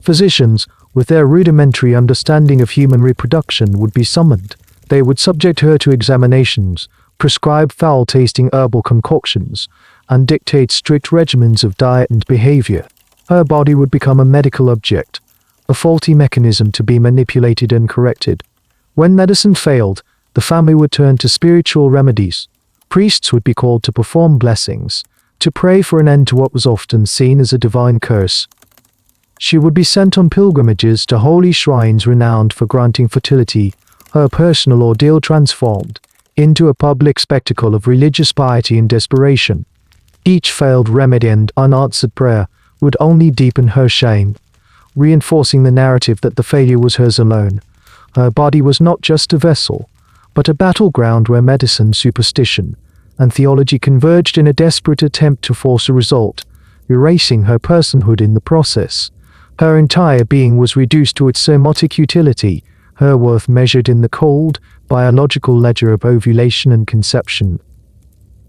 Physicians, with their rudimentary understanding of human reproduction, would be summoned. They would subject her to examinations, prescribe foul-tasting herbal concoctions, and dictate strict regimens of diet and behavior. Her body would become a medical object, a faulty mechanism to be manipulated and corrected. When medicine failed, the family would turn to spiritual remedies. Priests would be called to perform blessings, to pray for an end to what was often seen as a divine curse. She would be sent on pilgrimages to holy shrines renowned for granting fertility, her personal ordeal transformed into a public spectacle of religious piety and desperation. Each failed remedy and unanswered prayer would only deepen her shame, reinforcing the narrative that the failure was hers alone. Her body was not just a vessel, but a battleground where medicine, superstition, and theology converged in a desperate attempt to force a result, erasing her personhood in the process. Her entire being was reduced to its somatic utility, her worth measured in the cold, biological ledger of ovulation and conception.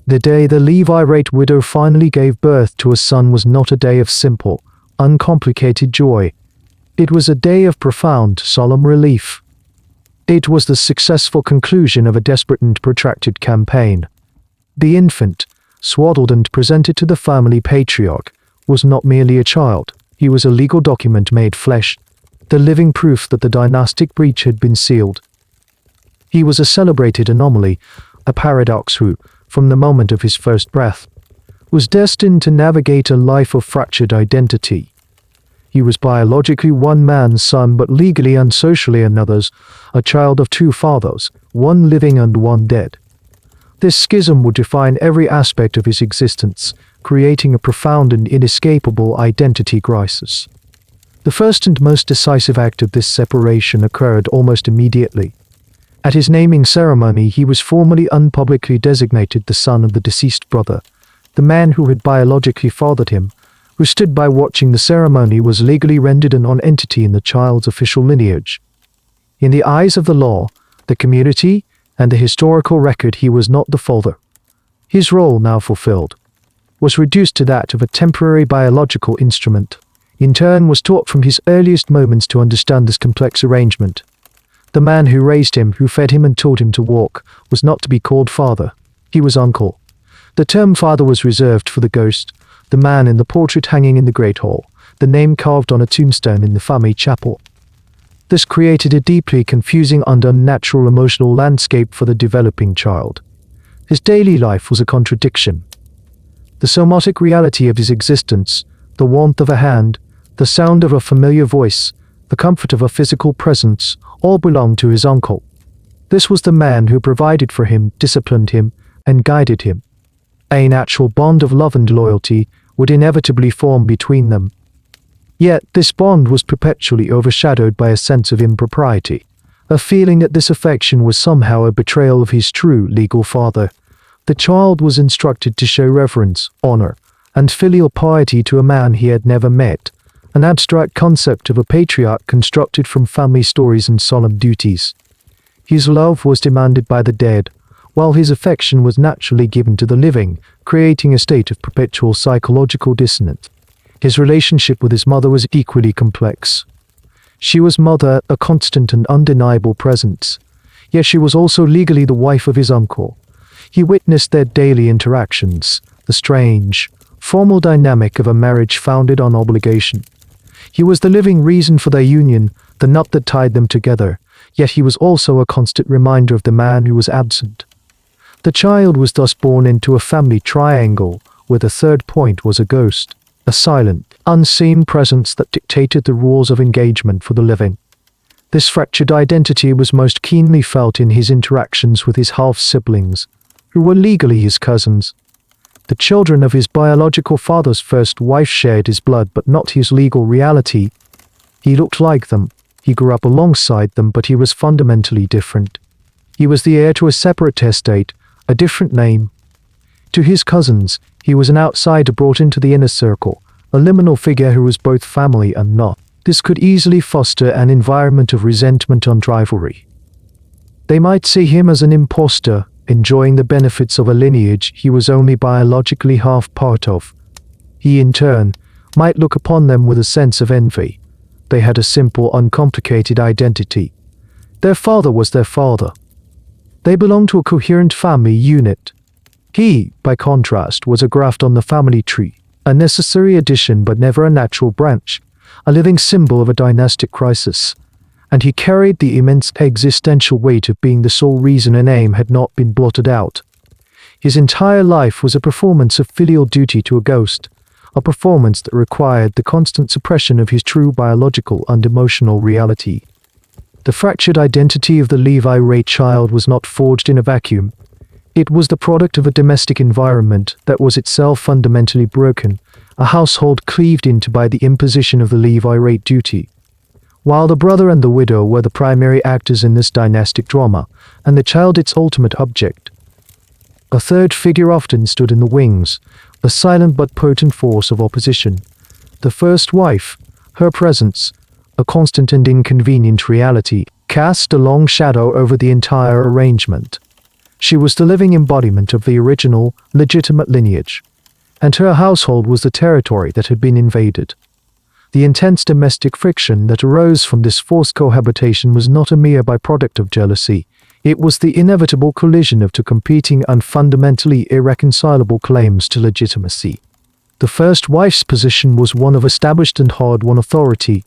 The day the Levirate widow finally gave birth to a son was not a day of simple, uncomplicated joy. It was a day of profound, solemn relief. It was the successful conclusion of a desperate and protracted campaign. The infant, swaddled and presented to the family patriarch, was not merely a child, he was a legal document made flesh, the living proof that the dynastic breach had been sealed. He was a celebrated anomaly, a paradox who, from the moment of his first breath, was destined to navigate a life of fractured identity. He was biologically one man's son but legally and socially another's, a child of two fathers, one living and one dead. This schism would define every aspect of his existence, creating a profound and inescapable identity crisis. The first and most decisive act of this separation occurred almost immediately. At his naming ceremony, he was formally unpublicly designated the son of the deceased brother. The man who had biologically fathered him, who stood by watching the ceremony, was legally rendered a non-entity in the child's official lineage. In the eyes of the law, the community, and the historical record, he was not the father. His role, now fulfilled, was reduced to that of a temporary biological instrument. In turn, was taught from his earliest moments to understand this complex arrangement. The man who raised him, who fed him and taught him to walk, was not to be called father. He was uncle. The term father was reserved for the ghost, the man in the portrait hanging in the Great Hall, the name carved on a tombstone in the family chapel. This created a deeply confusing and unnatural emotional landscape for the developing child. His daily life was a contradiction. The somatic reality of his existence, the warmth of a hand, the sound of a familiar voice, the comfort of a physical presence, all belonged to his uncle. This was the man who provided for him, disciplined him, and guided him. A natural bond of love and loyalty would inevitably form between them. Yet this bond was perpetually overshadowed by a sense of impropriety, a feeling that this affection was somehow a betrayal of his true legal father. The child was instructed to show reverence, honor, and filial piety to a man he had never met, an abstract concept of a patriarch constructed from family stories and solemn duties. His love was demanded by the dead, while his affection was naturally given to the living, creating a state of perpetual psychological dissonance. His relationship with his mother was equally complex. She was mother, a constant and undeniable presence, yet she was also legally the wife of his uncle. He witnessed their daily interactions, the strange, formal dynamic of a marriage founded on obligation. He was the living reason for their union, the knot that tied them together, yet he was also a constant reminder of the man who was absent. The child was thus born into a family triangle, where the third point was a ghost, a silent, unseen presence that dictated the rules of engagement for the living. This fractured identity was most keenly felt in his interactions with his half-siblings, who were legally his cousins. The children of his biological father's first wife shared his blood but not his legal reality. He looked like them, he grew up alongside them, but he was fundamentally different. He was the heir to a separate estate, a different name. To his cousins, he was an outsider brought into the inner circle, a liminal figure who was both family and not. This could easily foster an environment of resentment and rivalry. They might see him as an imposter, enjoying the benefits of a lineage he was only biologically half part of. He, in turn, might look upon them with a sense of envy. They had a simple, uncomplicated identity. Their father was their father. They belonged to a coherent family unit. He, by contrast, was a graft on the family tree, a necessary addition but never a natural branch, a living symbol of a dynastic crisis. And he carried the immense existential weight of being the sole reason a name had not been blotted out. His entire life was a performance of filial duty to a ghost, a performance that required the constant suppression of his true biological and emotional reality. The fractured identity of the Levirate child was not forged in a vacuum. It was the product of a domestic environment that was itself fundamentally broken, a household cleaved into by the imposition of the Levirate duty. While the brother and the widow were the primary actors in this dynastic drama, and the child its ultimate object, a third figure often stood in the wings, a silent but potent force of opposition. The first wife, her presence, a constant and inconvenient reality, cast a long shadow over the entire arrangement. She was the living embodiment of the original, legitimate lineage, and her household was the territory that had been invaded. The intense domestic friction that arose from this forced cohabitation was not a mere byproduct of jealousy. It was the inevitable collision of two competing and fundamentally irreconcilable claims to legitimacy. The first wife's position was one of established and hard-won authority.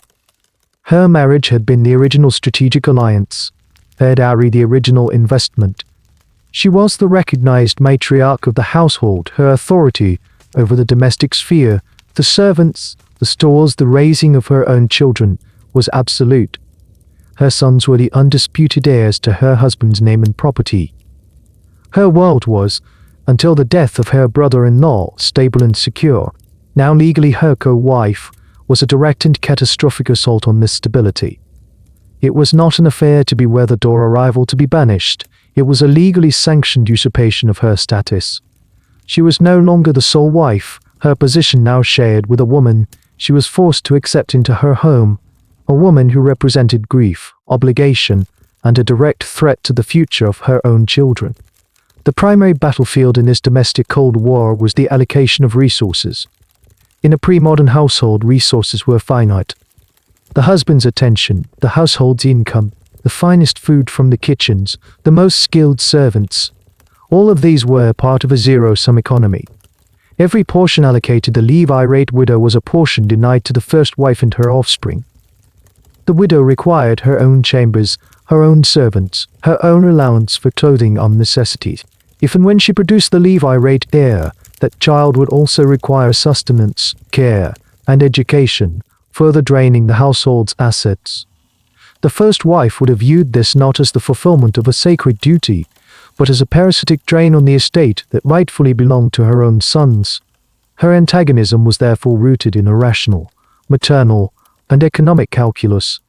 Her marriage had been the original strategic alliance, her dowry the original investment. She was the recognized matriarch of the household. Her authority over the domestic sphere, the servants, the stores, the raising of her own children, was absolute. Her sons were the undisputed heirs to her husband's name and property. Her world was, until the death of her brother-in-law, stable and secure. Now legally her co-wife was a direct and catastrophic assault on this stability. It was not an affair to be weathered or a rival to be banished. It was a legally sanctioned usurpation of her status. She was no longer the sole wife, her position now shared with a woman she was forced to accept into her home, a woman who represented grief, obligation, and a direct threat to the future of her own children. The primary battlefield in this domestic Cold War was the allocation of resources. In a pre-modern household, resources were finite. The husband's attention, the household's income, the finest food from the kitchens, the most skilled servants, all of these were part of a zero-sum economy. Every portion allocated the Levirate widow was a portion denied to the first wife and her offspring. The widow required her own chambers, her own servants, her own allowance for clothing and necessities. If and when she produced the Levirate heir, that child would also require sustenance, care, and education, further draining the household's assets. The first wife would have viewed this not as the fulfillment of a sacred duty, but as a parasitic drain on the estate that rightfully belonged to her own sons. Her antagonism was therefore rooted in a rational, maternal, and economic calculus.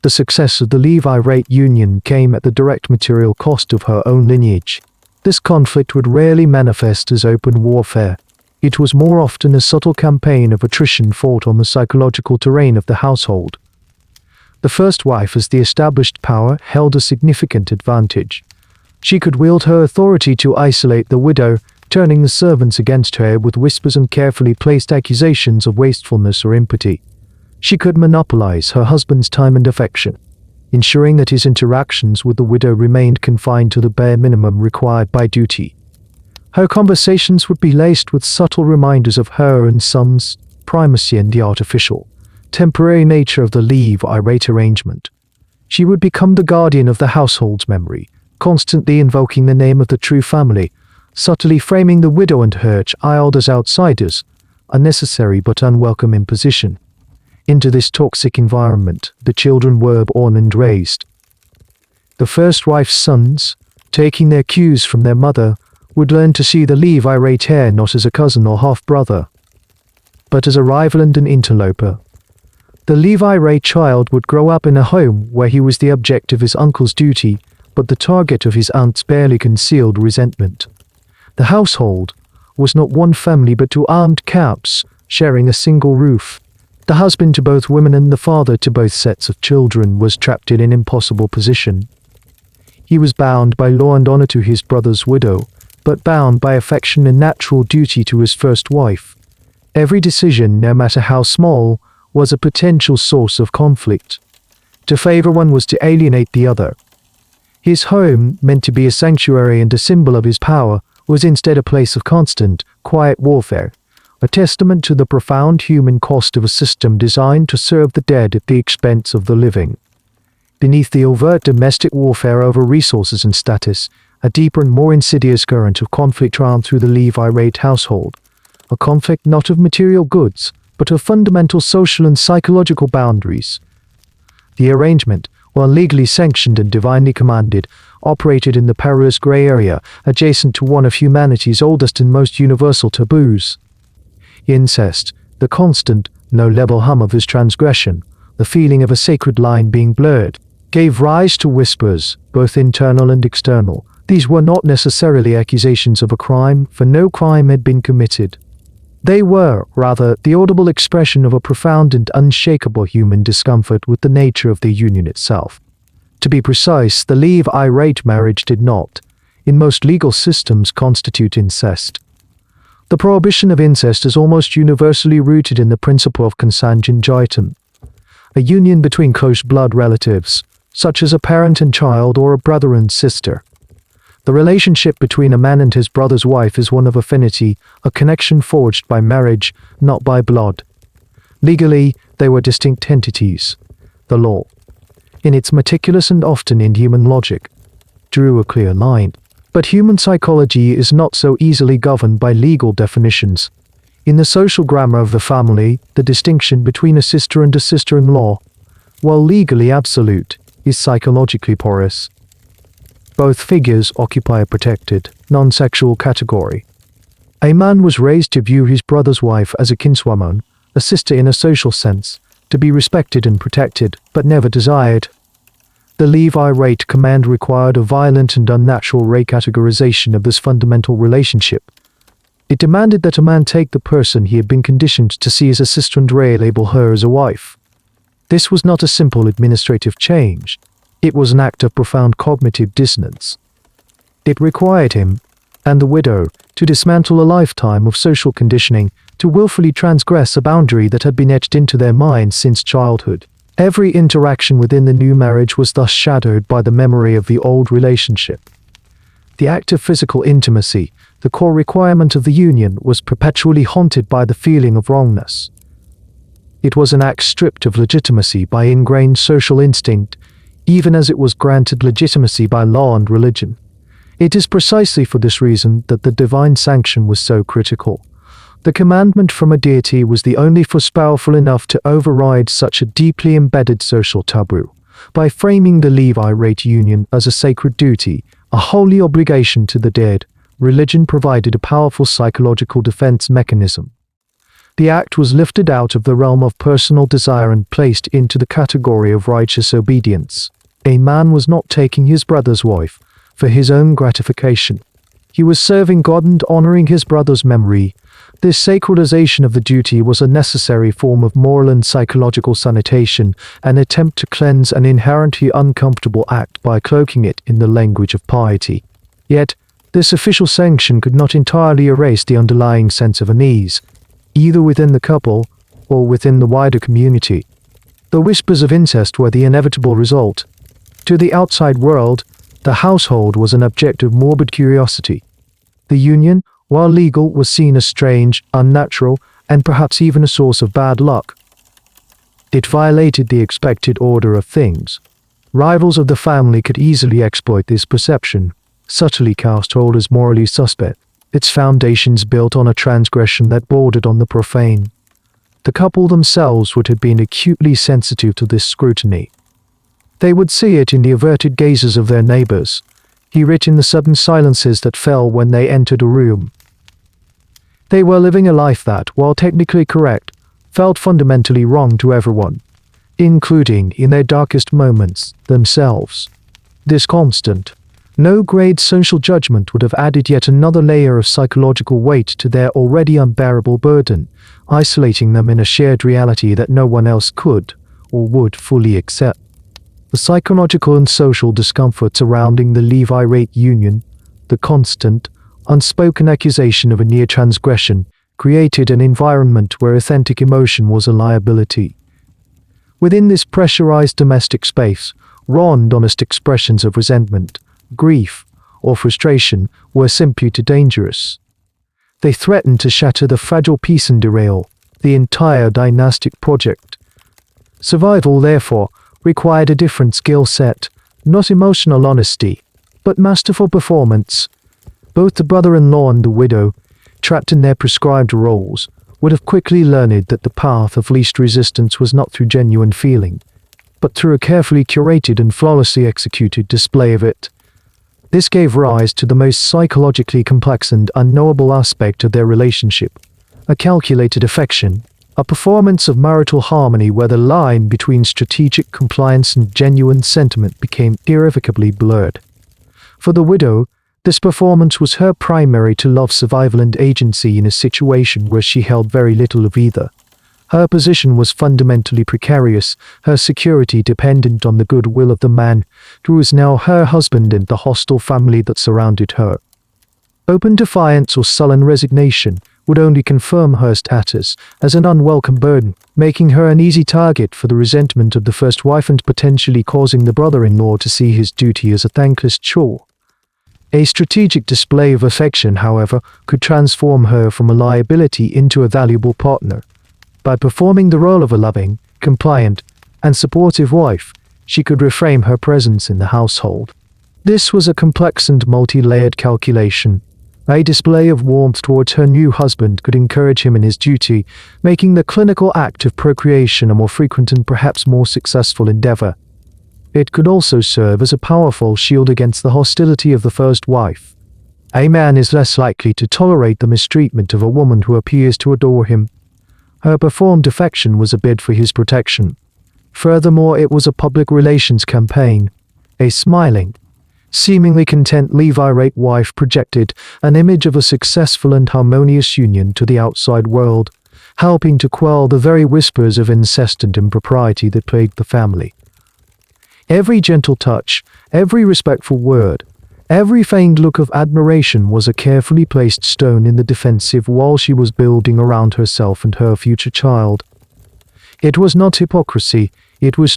The success of the Levirate union came at the direct material cost of her own lineage. This conflict would rarely manifest as open warfare. It was more often a subtle campaign of attrition fought on the psychological terrain of the household. The first wife, as the established power, held a significant advantage. She could wield her authority to isolate the widow, turning the servants against her with whispers and carefully placed accusations of wastefulness or impiety. She could monopolize her husband's time and affection, ensuring that his interactions with the widow remained confined to the bare minimum required by duty. Her conversations would be laced with subtle reminders of her and son's primacy and the artificial, temporary nature of the Levirate arrangement. She would become the guardian of the household's memory, constantly invoking the name of the true family, subtly framing the widow and her child as outsiders, unnecessary but unwelcome imposition. Into this toxic environment, the children were born and raised. The first wife's sons, taking their cues from their mother, would learn to see the Levirate heir not as a cousin or half-brother, but as a rival and an interloper. The Levirate child would grow up in a home where he was the object of his uncle's duty, but the target of his aunt's barely concealed resentment. The household was not one family but two armed caps, sharing a single roof. The husband to both women and the father to both sets of children was trapped in an impossible position. He was bound by law and honor to his brother's widow, but bound by affection and natural duty to his first wife. Every decision, no matter how small, was a potential source of conflict. To favor one was to alienate the other. His home, meant to be a sanctuary and a symbol of his power, was instead a place of constant, quiet warfare, a testament to the profound human cost of a system designed to serve the dead at the expense of the living. Beneath the overt domestic warfare over resources and status, a deeper and more insidious current of conflict ran through the Levirate household, a conflict not of material goods, but of fundamental social and psychological boundaries. The arrangement, while legally sanctioned and divinely commanded, operated in the perilous gray area adjacent to one of humanity's oldest and most universal taboos. Incest, the constant, no-level hum of his transgression, the feeling of a sacred line being blurred, gave rise to whispers, both internal and external. These were not necessarily accusations of a crime, for no crime had been committed. They were, rather, the audible expression of a profound and unshakable human discomfort with the nature of the union itself. To be precise, the Levirate marriage did not, in most legal systems constitute incest. The prohibition of incest is almost universally rooted in the principle of consanguinitum, a union between close blood relatives, such as a parent and child or a brother and sister. The relationship between a man and his brother's wife is one of affinity, a connection forged by marriage, not by blood. Legally, they were distinct entities. The law, in its meticulous and often inhuman logic, drew a clear line. But human psychology is not so easily governed by legal definitions. In the social grammar of the family, the distinction between a sister and a sister-in-law, while legally absolute, is psychologically porous. Both figures occupy a protected, non-sexual category. A man was raised to view his brother's wife as a kinswoman, a sister in a social sense, to be respected and protected, but never desired. The Levirate command required a violent and unnatural recategorization of this fundamental relationship. It demanded that a man take the person he had been conditioned to see as a sister and relabel her as a wife. This was not a simple administrative change. It was an act of profound cognitive dissonance. It required him, and the widow, to dismantle a lifetime of social conditioning, to willfully transgress a boundary that had been etched into their minds since childhood. Every interaction within the new marriage was thus shadowed by the memory of the old relationship. The act of physical intimacy, the core requirement of the union, was perpetually haunted by the feeling of wrongness. It was an act stripped of legitimacy by ingrained social instinct, even as it was granted legitimacy by law and religion. It is precisely for this reason that the divine sanction was so critical. The commandment from a deity was the only force powerful enough to override such a deeply embedded social taboo. By framing the Levirate union as a sacred duty, a holy obligation to the dead, religion provided a powerful psychological defense mechanism. The act was lifted out of the realm of personal desire and placed into the category of righteous obedience. A man was not taking his brother's wife for his own gratification. He was serving God and honoring his brother's memory. This sacralization of the duty was a necessary form of moral and psychological sanitation, an attempt to cleanse an inherently uncomfortable act by cloaking it in the language of piety. Yet, this official sanction could not entirely erase the underlying sense of unease, either within the couple or within the wider community. The whispers of incest were the inevitable result. To the outside world, the household was an object of morbid curiosity. The union, while legal, was seen as strange, unnatural, and perhaps even a source of bad luck. It violated the expected order of things. Rivals of the family could easily exploit this perception, subtly cast hold as morally suspect, its foundations built on a transgression that bordered on the profane. The couple themselves would have been acutely sensitive to this scrutiny. They would see it in the averted gazes of their neighbors, hear it in the sudden silences that fell when they entered a room. They were living a life that, while technically correct, felt fundamentally wrong to everyone, including, in their darkest moments, themselves. This constant, no-grade social judgment would have added yet another layer of psychological weight to their already unbearable burden, isolating them in a shared reality that no one else could or would fully accept. The psychological and social discomfort surrounding the Levirate union, the constant, unspoken accusation of a near transgression, created an environment where authentic emotion was a liability. Within this pressurized domestic space, raw and honest expressions of resentment, grief, or frustration were simply too dangerous. They threatened to shatter the fragile peace and derail the entire dynastic project. Survival, therefore, required a different skill set, not emotional honesty, but masterful performance. Both the brother-in-law and the widow, trapped in their prescribed roles, would have quickly learned that the path of least resistance was not through genuine feeling, but through a carefully curated and flawlessly executed display of it. This gave rise to the most psychologically complex and unknowable aspect of their relationship, a calculated affection, a performance of marital harmony where the line between strategic compliance and genuine sentiment became irrevocably blurred. For the widow, this performance was her primary to love survival and agency in a situation where she held very little of either. Her position was fundamentally precarious, her security dependent on the goodwill of the man, who was now her husband, and the hostile family that surrounded her. Open defiance or sullen resignation would only confirm her status as an unwelcome burden, making her an easy target for the resentment of the first wife and potentially causing the brother-in-law to see his duty as a thankless chore. A strategic display of affection, however, could transform her from a liability into a valuable partner. By performing the role of a loving, compliant, and supportive wife, she could reframe her presence in the household. This was a complex and multi-layered calculation. A display of warmth towards her new husband could encourage him in his duty, making the clinical act of procreation a more frequent and perhaps more successful endeavor. It could also serve as a powerful shield against the hostility of the first wife. A man is less likely to tolerate the mistreatment of a woman who appears to adore him. Her performed affection was a bid for his protection. Furthermore, it was a public relations campaign. A smiling, seemingly content Levirate wife projected an image of a successful and harmonious union to the outside world, helping to quell the very whispers of incest and impropriety that plagued the family. Every gentle touch, every respectful word, every feigned look of admiration was a carefully placed stone in the defensive wall she was building around herself and her future child. It was not hypocrisy, it was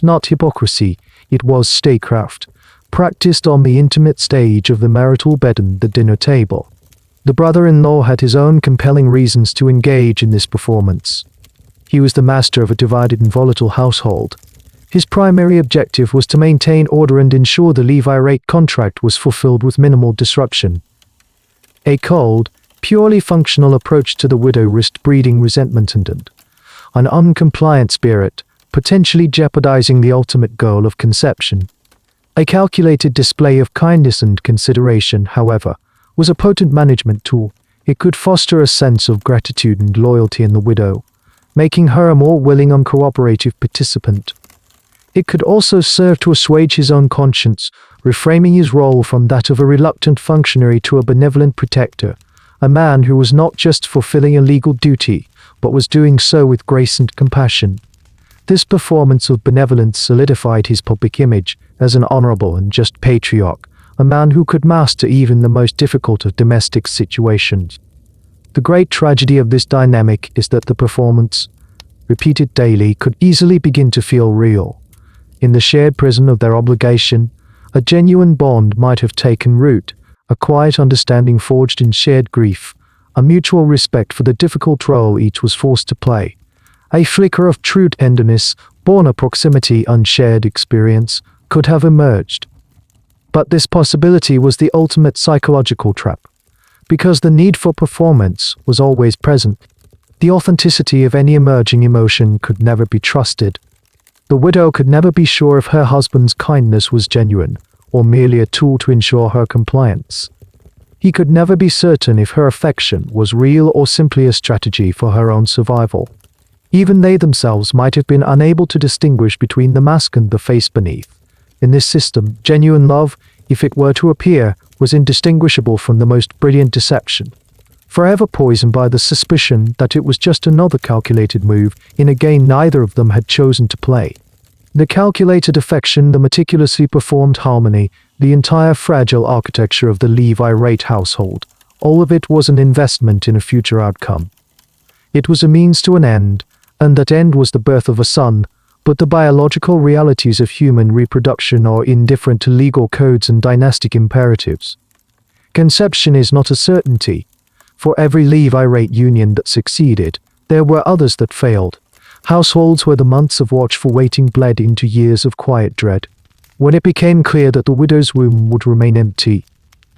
statecraft, practiced on the intimate stage of the marital bed and the dinner table. The brother-in-law had his own compelling reasons to engage in this performance. He was the master of a divided and volatile household. His primary objective was to maintain order and ensure the Levirate contract was fulfilled with minimal disruption. A cold, purely functional approach to the widow risked breeding resentment and an uncompliant spirit, potentially jeopardizing the ultimate goal of conception. A calculated display of kindness and consideration, however, was a potent management tool. It could foster a sense of gratitude and loyalty in the widow, making her a more willing and cooperative participant. It could also serve to assuage his own conscience, reframing his role from that of a reluctant functionary to a benevolent protector, a man who was not just fulfilling a legal duty, but was doing so with grace and compassion. This performance of benevolence solidified his public image as an honorable and just patriarch, a man who could master even the most difficult of domestic situations. The great tragedy of this dynamic is that the performance, repeated daily, could easily begin to feel real. In the shared prison of their obligation, a genuine bond might have taken root, a quiet understanding forged in shared grief, a mutual respect for the difficult role each was forced to play. A flicker of true tenderness, born of proximity and shared experience, could have emerged. But this possibility was the ultimate psychological trap. Because the need for performance was always present, the authenticity of any emerging emotion could never be trusted. The widow could never be sure if her husband's kindness was genuine, or merely a tool to ensure her compliance. He could never be certain if her affection was real or simply a strategy for her own survival. Even they themselves might have been unable to distinguish between the mask and the face beneath. In this system, genuine love, if it were to appear, was indistinguishable from the most brilliant deception, forever poisoned by the suspicion that it was just another calculated move in a game neither of them had chosen to play. The calculated affection, the meticulously performed harmony, the entire fragile architecture of the Levirate household, all of it was an investment in a future outcome. It was a means to an end, and that end was the birth of a son, but the biological realities of human reproduction are indifferent to legal codes and dynastic imperatives. Conception is not a certainty. For every Levirate union that succeeded, there were others that failed. Households where the months of watchful waiting bled into years of quiet dread. When it became clear that the widow's womb would remain empty,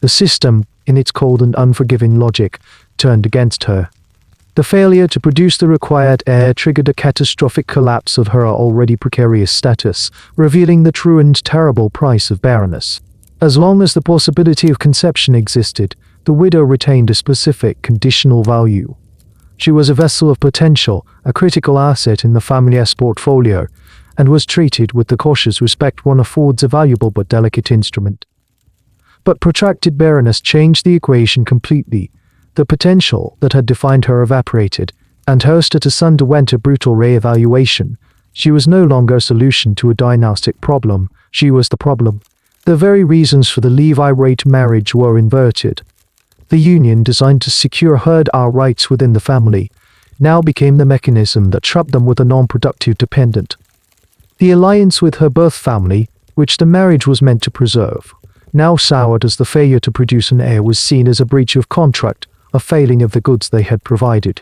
the system, in its cold and unforgiving logic, turned against her. The failure to produce the required heir triggered a catastrophic collapse of her already precarious status, revealing the true and terrible price of barrenness. As long as the possibility of conception existed, the widow retained a specific conditional value. She was a vessel of potential, a critical asset in the family's portfolio, and was treated with the cautious respect one affords a valuable but delicate instrument. But protracted barrenness changed the equation completely. The potential that had defined her evaporated, and her status underwent a brutal re-evaluation. She was no longer a solution to a dynastic problem, she was the problem. The very reasons for the Levirate marriage were inverted. The union, designed to secure her rights within the family, now became the mechanism that trapped them with a non-productive dependent. The alliance with her birth family, which the marriage was meant to preserve, now soured as the failure to produce an heir was seen as a breach of contract, a failing of the goods they had provided.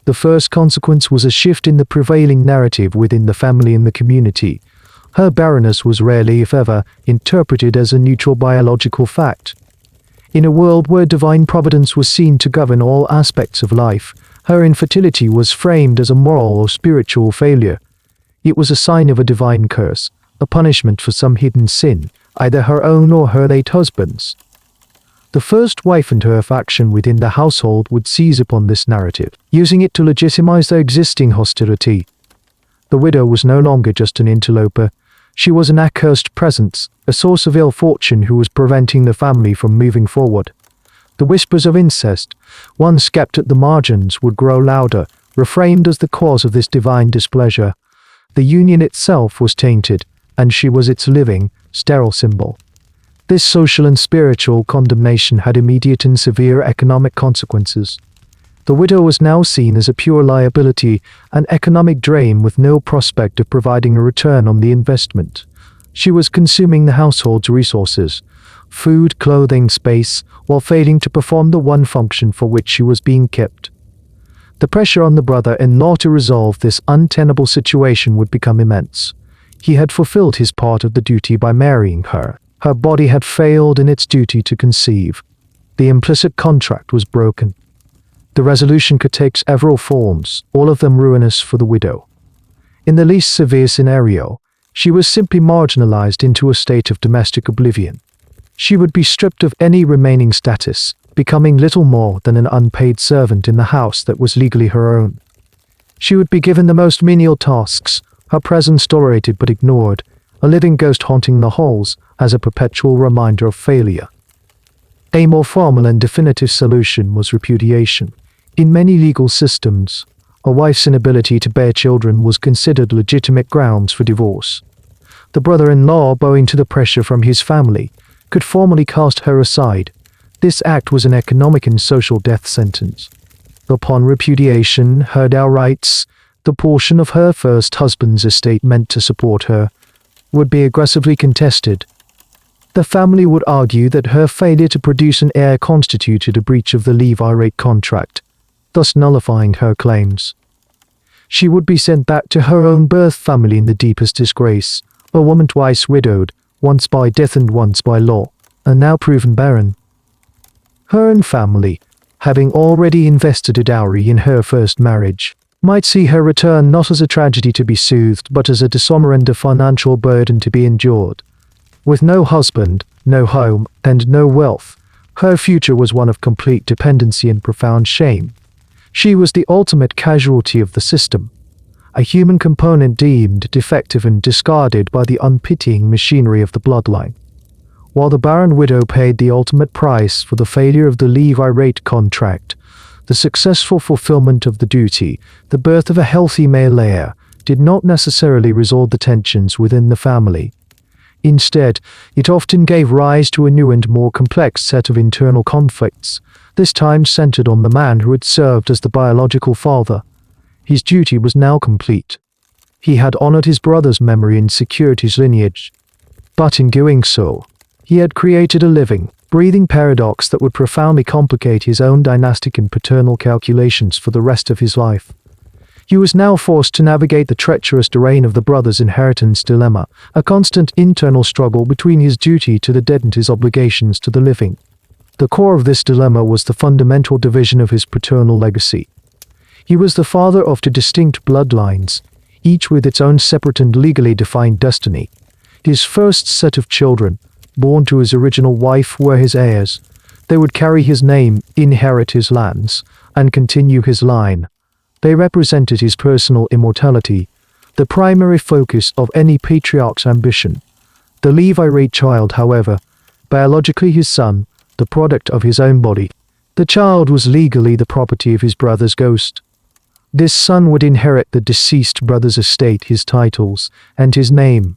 The first consequence was a shift in the prevailing narrative within the family and the community. Her barrenness was rarely, if ever, interpreted as a neutral biological fact. In a world where divine providence was seen to govern all aspects of life, her infertility was framed as a moral or spiritual failure. It was a sign of a divine curse, a punishment for some hidden sin, either her own or her late husband's. The first wife and her faction within the household would seize upon this narrative, using it to legitimize their existing hostility. The widow was no longer just an interloper. She was an accursed presence, a source of ill fortune who was preventing the family from moving forward. The whispers of incest, once kept at the margins, would grow louder, reframed as the cause of this divine displeasure. The union itself was tainted, and she was its living, sterile symbol. This social and spiritual condemnation had immediate and severe economic consequences. The widow was now seen as a pure liability, an economic drain with no prospect of providing a return on the investment. She was consuming the household's resources, food, clothing, space, while failing to perform the one function for which she was being kept. The pressure on the brother-in-law to resolve this untenable situation would become immense. He had fulfilled his part of the duty by marrying her. Her body had failed in its duty to conceive. The implicit contract was broken. The resolution could take several forms, all of them ruinous for the widow. In the least severe scenario, she was simply marginalized into a state of domestic oblivion. She would be stripped of any remaining status, becoming little more than an unpaid servant in the house that was legally her own. She would be given the most menial tasks, her presence tolerated but ignored, a living ghost haunting the halls as a perpetual reminder of failure. A more formal and definitive solution was repudiation. In many legal systems, a wife's inability to bear children was considered legitimate grounds for divorce. The brother-in-law, bowing to the pressure from his family, could formally cast her aside. This act was an economic and social death sentence. Upon repudiation, her dower rights, the portion of her first husband's estate meant to support her, would be aggressively contested. The family would argue that her failure to produce an heir constituted a breach of the Levirate contract, thus nullifying her claims. She would be sent back to her own birth family in the deepest disgrace, a woman twice widowed, once by death and once by law, and now proven barren. Her own family, having already invested a dowry in her first marriage, might see her return not as a tragedy to be soothed but as a dishonor and a financial burden to be endured. With no husband, no home, and no wealth, her future was one of complete dependency and profound shame. She was the ultimate casualty of the system, a human component deemed defective and discarded by the unpitying machinery of the bloodline. While the barren widow paid the ultimate price for the failure of the Levirate contract, the successful fulfillment of the duty, the birth of a healthy male heir, did not necessarily resolve the tensions within the family. Instead, it often gave rise to a new and more complex set of internal conflicts, this time centered on the man who had served as the biological father. His duty was now complete. He had honored his brother's memory and secured his lineage. But in doing so, he had created a living, breathing paradox that would profoundly complicate his own dynastic and paternal calculations for the rest of his life. He was now forced to navigate the treacherous terrain of the brother's inheritance dilemma, a constant internal struggle between his duty to the dead and his obligations to the living. The core of this dilemma was the fundamental division of his paternal legacy. He was the father of two distinct bloodlines, each with its own separate and legally defined destiny. His first set of children, born to his original wife, were his heirs. They would carry his name, inherit his lands, and continue his line. They represented his personal immortality, the primary focus of any patriarch's ambition. The Levirate child, however, biologically his son, the product of his own body, the child was legally the property of his brother's ghost. This son would inherit the deceased brother's estate, his titles, and his name.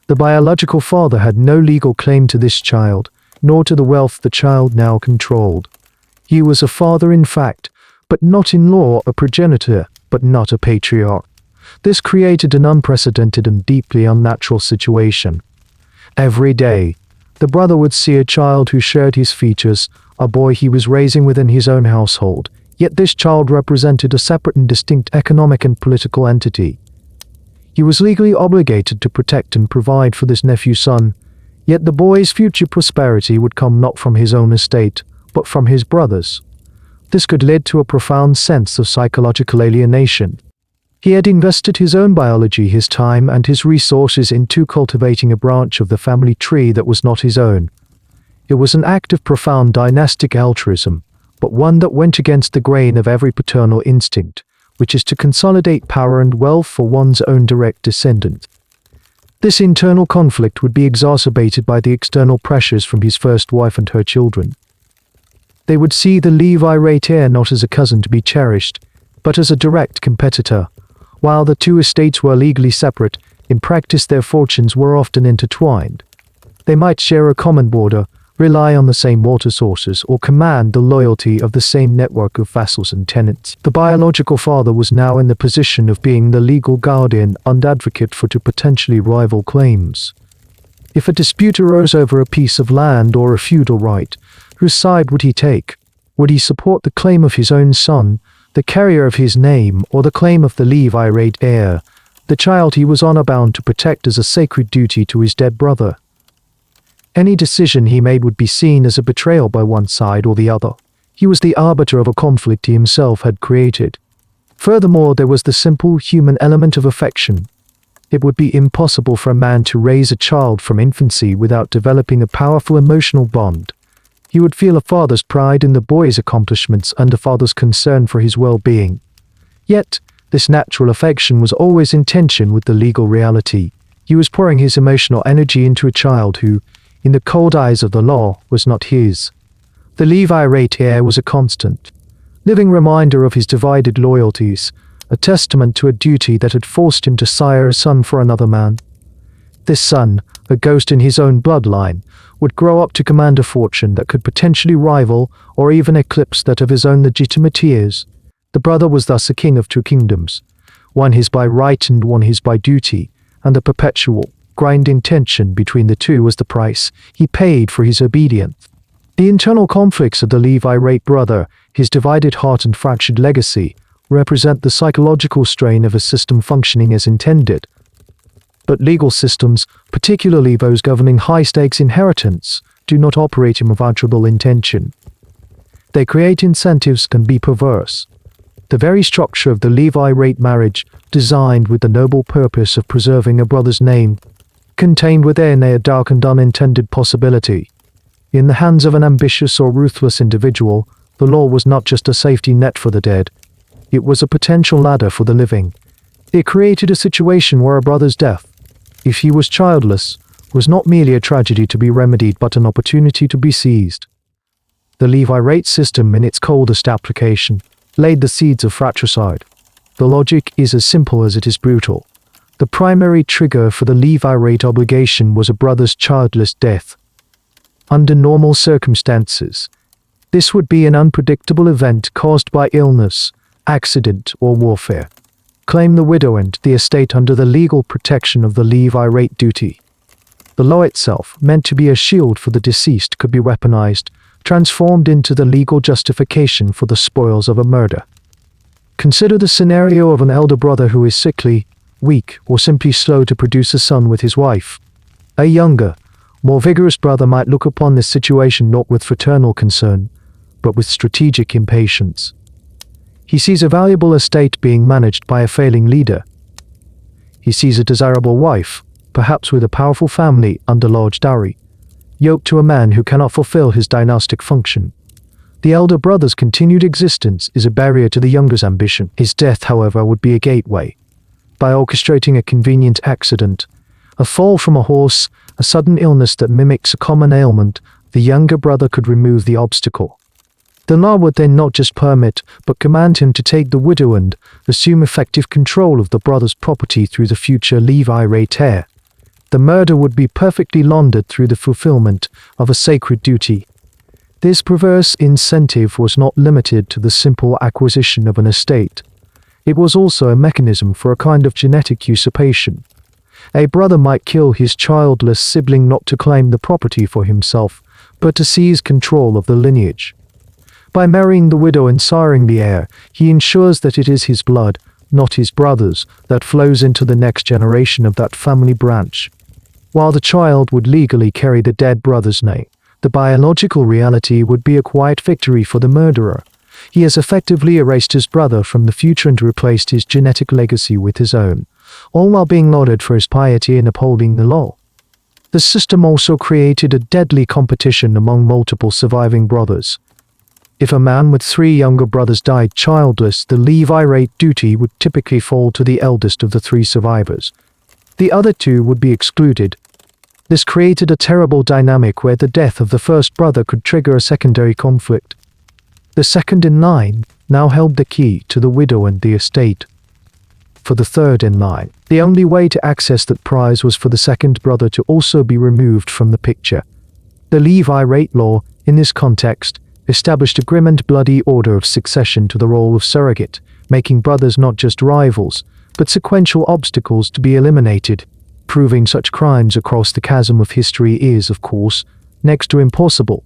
The biological father had no legal claim to this child, nor to the wealth the child now controlled. He was a father in fact, but not in law, a progenitor, but not a patriarch. This created an unprecedented and deeply unnatural situation. Every day, the brother would see a child who shared his features, a boy he was raising within his own household, yet this child represented a separate and distinct economic and political entity. He was legally obligated to protect and provide for this nephew's son, yet the boy's future prosperity would come not from his own estate, but from his brother's. This could lead to a profound sense of psychological alienation. He had invested his own biology, his time, and his resources into cultivating a branch of the family tree that was not his own. It was an act of profound dynastic altruism, but one that went against the grain of every paternal instinct, which is to consolidate power and wealth for one's own direct descendant. This internal conflict would be exacerbated by the external pressures from his first wife and her children. They would see the Levirate heir not as a cousin to be cherished, but as a direct competitor. While the two estates were legally separate, in practice their fortunes were often intertwined. They might share a common border, rely on the same water sources, or command the loyalty of the same network of vassals and tenants. The biological father was now in the position of being the legal guardian and advocate for two potentially rival claims. If a dispute arose over a piece of land or a feudal right, whose side would he take? Would he support the claim of his own son, the carrier of his name, or the claim of the Levirate heir, the child he was honor-bound to protect as a sacred duty to his dead brother? Any decision he made would be seen as a betrayal by one side or the other. He was the arbiter of a conflict he himself had created. Furthermore, there was the simple human element of affection. It would be impossible for a man to raise a child from infancy without developing a powerful emotional bond. He would feel a father's pride in the boy's accomplishments and a father's concern for his well-being. Yet, this natural affection was always in tension with the legal reality. He was pouring his emotional energy into a child who, in the cold eyes of the law, was not his. The Levirate heir was a constant, living reminder of his divided loyalties, a testament to a duty that had forced him to sire a son for another man. This son, a ghost in his own bloodline, would grow up to command a fortune that could potentially rival or even eclipse that of his own legitimate heirs. The brother was thus a king of two kingdoms, one his by right and one his by duty, and the perpetual, grinding tension between the two was the price he paid for his obedience. The internal conflicts of the Levirate brother, his divided heart and fractured legacy, represent the psychological strain of a system functioning as intended. But legal systems, particularly those governing high-stakes inheritance, do not operate in avouchable intention. They create incentives can be perverse. The very structure of the Levirate marriage, designed with the noble purpose of preserving a brother's name, contained within a dark and unintended possibility. In the hands of an ambitious or ruthless individual, the law was not just a safety net for the dead. It was a potential ladder for the living. It created a situation where a brother's death, if he was childless, was not merely a tragedy to be remedied but an opportunity to be seized. The Levirate system, in its coldest application, laid the seeds of fratricide. The logic is as simple as it is brutal. The primary trigger for the Levirate obligation was a brother's childless death. Under normal circumstances, this would be an unpredictable event caused by illness, accident, or warfare. Claim the widow and the estate under the legal protection of the Levirate duty. The law itself, meant to be a shield for the deceased, could be weaponized, transformed into the legal justification for the spoils of a murder. Consider the scenario of an elder brother who is sickly, weak, or simply slow to produce a son with his wife. A younger, more vigorous brother might look upon this situation not with fraternal concern, but with strategic impatience. He sees a valuable estate being managed by a failing leader. He sees a desirable wife, perhaps with a powerful family under large dowry, yoked to a man who cannot fulfill his dynastic function. The elder brother's continued existence is a barrier to the younger's ambition. His death, however, would be a gateway. By orchestrating a convenient accident, a fall from a horse, a sudden illness that mimics a common ailment, the younger brother could remove the obstacle. The law would then not just permit, but command him to take the widow and assume effective control of the brother's property through the future Levirate heir. The murder would be perfectly laundered through the fulfillment of a sacred duty. This perverse incentive was not limited to the simple acquisition of an estate. It was also a mechanism for a kind of genetic usurpation. A brother might kill his childless sibling not to claim the property for himself, but to seize control of the lineage. By marrying the widow and siring the heir, he ensures that it is his blood, not his brother's, that flows into the next generation of that family branch. While the child would legally carry the dead brother's name, the biological reality would be a quiet victory for the murderer. He has effectively erased his brother from the future and replaced his genetic legacy with his own, all while being lauded for his piety in upholding the law. The system also created a deadly competition among multiple surviving brothers. If a man with 3 younger brothers died childless, the Levirate duty would typically fall to the eldest of the 3 survivors. The other 2 would be excluded. This created a terrible dynamic where the death of the first brother could trigger a secondary conflict. The second in line now held the key to the widow and the estate. For the third in line, the only way to access that prize was for the second brother to also be removed from the picture. The Levirate law, in this context, established a grim and bloody order of succession to the role of surrogate, making brothers not just rivals, but sequential obstacles to be eliminated. Proving such crimes across the chasm of history is, of course, next to impossible.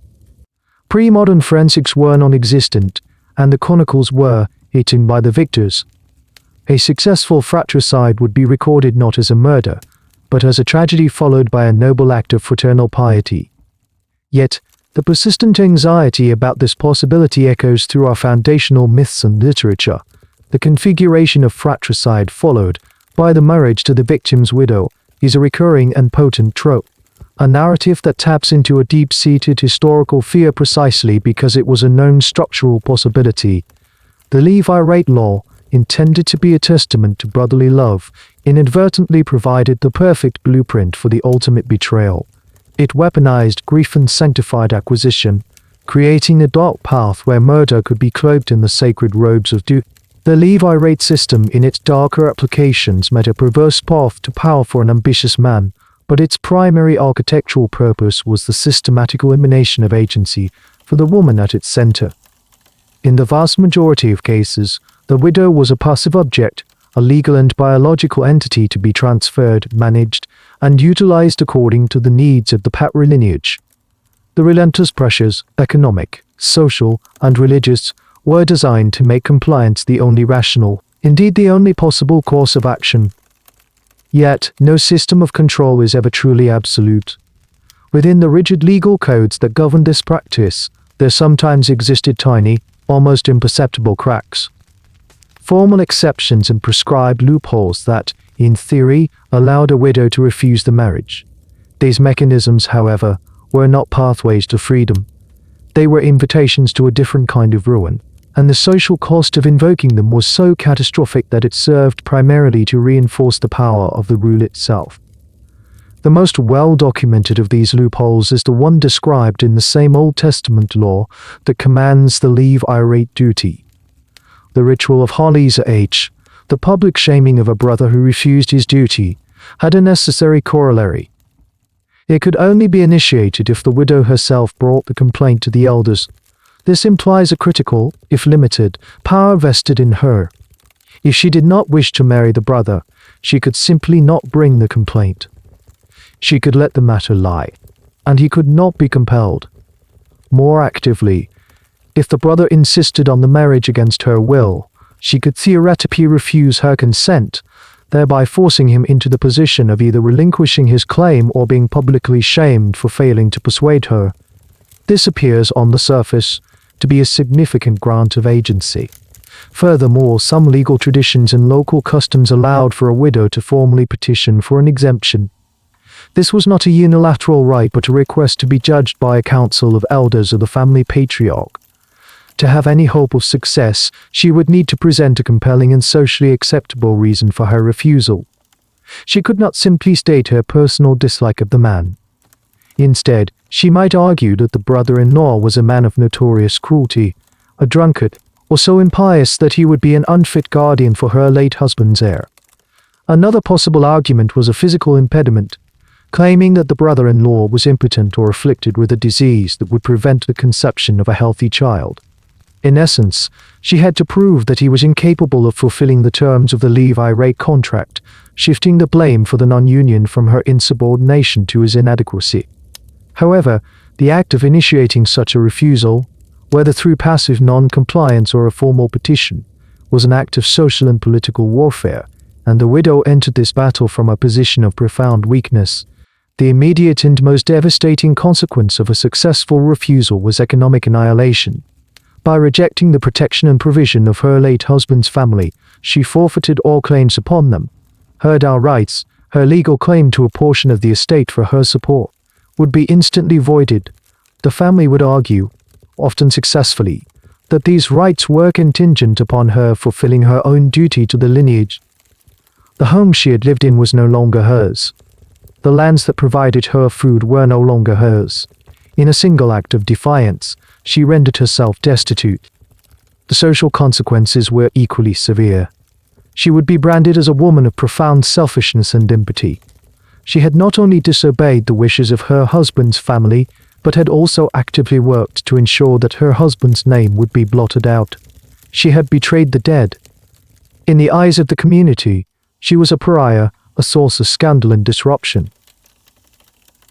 Pre-modern forensics were non-existent, and the chronicles were eaten by the victors. A successful fratricide would be recorded not as a murder, but as a tragedy followed by a noble act of fraternal piety. Yet, the persistent anxiety about this possibility echoes through our foundational myths and literature. The configuration of fratricide followed by the marriage to the victim's widow is a recurring and potent trope, a narrative that taps into a deep-seated historical fear precisely because it was a known structural possibility. The Levirate law, intended to be a testament to brotherly love, inadvertently provided the perfect blueprint for the ultimate betrayal. It weaponized grief and sanctified acquisition, creating a dark path where murder could be cloaked in the sacred robes of duty. The Levirate system in its darker applications met a perverse path to power for an ambitious man, but its primary architectural purpose was the systematic elimination of agency for the woman at its center. In the vast majority of cases, the widow was a passive object, a legal and biological entity to be transferred, managed, and utilized according to the needs of the patrilineage. The relentless pressures, economic, social, and religious, were designed to make compliance the only rational, indeed the only possible course of action. Yet, no system of control is ever truly absolute. Within the rigid legal codes that govern this practice, there sometimes existed tiny, almost imperceptible cracks. Formal exceptions and prescribed loopholes that, in theory, allowed a widow to refuse the marriage. These mechanisms, however, were not pathways to freedom. They were invitations to a different kind of ruin, and the social cost of invoking them was so catastrophic that it served primarily to reinforce the power of the rule itself. The most well-documented of these loopholes is the one described in the same Old Testament law that commands the Levirate duty. The ritual of H, the public shaming of a brother who refused his duty, had a necessary corollary. It could only be initiated if the widow herself brought the complaint to the elders. This implies a critical, if limited, power vested in her. If she did not wish to marry the brother, she could simply not bring the complaint. She could let the matter lie, and he could not be compelled. More actively, if the brother insisted on the marriage against her will, she could theoretically refuse her consent, thereby forcing him into the position of either relinquishing his claim or being publicly shamed for failing to persuade her. This appears, on the surface, to be a significant grant of agency. Furthermore, some legal traditions and local customs allowed for a widow to formally petition for an exemption. This was not a unilateral right but a request to be judged by a council of elders or the family patriarch. To have any hope of success, she would need to present a compelling and socially acceptable reason for her refusal. She could not simply state her personal dislike of the man. Instead, she might argue that the brother-in-law was a man of notorious cruelty, a drunkard, or so impious that he would be an unfit guardian for her late husband's heir. Another possible argument was a physical impediment, claiming that the brother-in-law was impotent or afflicted with a disease that would prevent the conception of a healthy child. In essence, she had to prove that he was incapable of fulfilling the terms of the Levirate contract, shifting the blame for the non-union from her insubordination to his inadequacy. However, the act of initiating such a refusal, whether through passive non-compliance or a formal petition, was an act of social and political warfare, and the widow entered this battle from a position of profound weakness. The immediate and most devastating consequence of a successful refusal was economic annihilation. By rejecting the protection and provision of her late husband's family, she forfeited all claims upon them. Her dower rights, her legal claim to a portion of the estate for her support, would be instantly voided. The family would argue, often successfully, that these rights were contingent upon her fulfilling her own duty to the lineage. The home she had lived in was no longer hers. The lands that provided her food were no longer hers. In a single act of defiance, she rendered herself destitute. The social consequences were equally severe. She would be branded as a woman of profound selfishness and empathy. She had not only disobeyed the wishes of her husband's family, but had also actively worked to ensure that her husband's name would be blotted out. She had betrayed the dead. In the eyes of the community, she was a pariah, a source of scandal and disruption.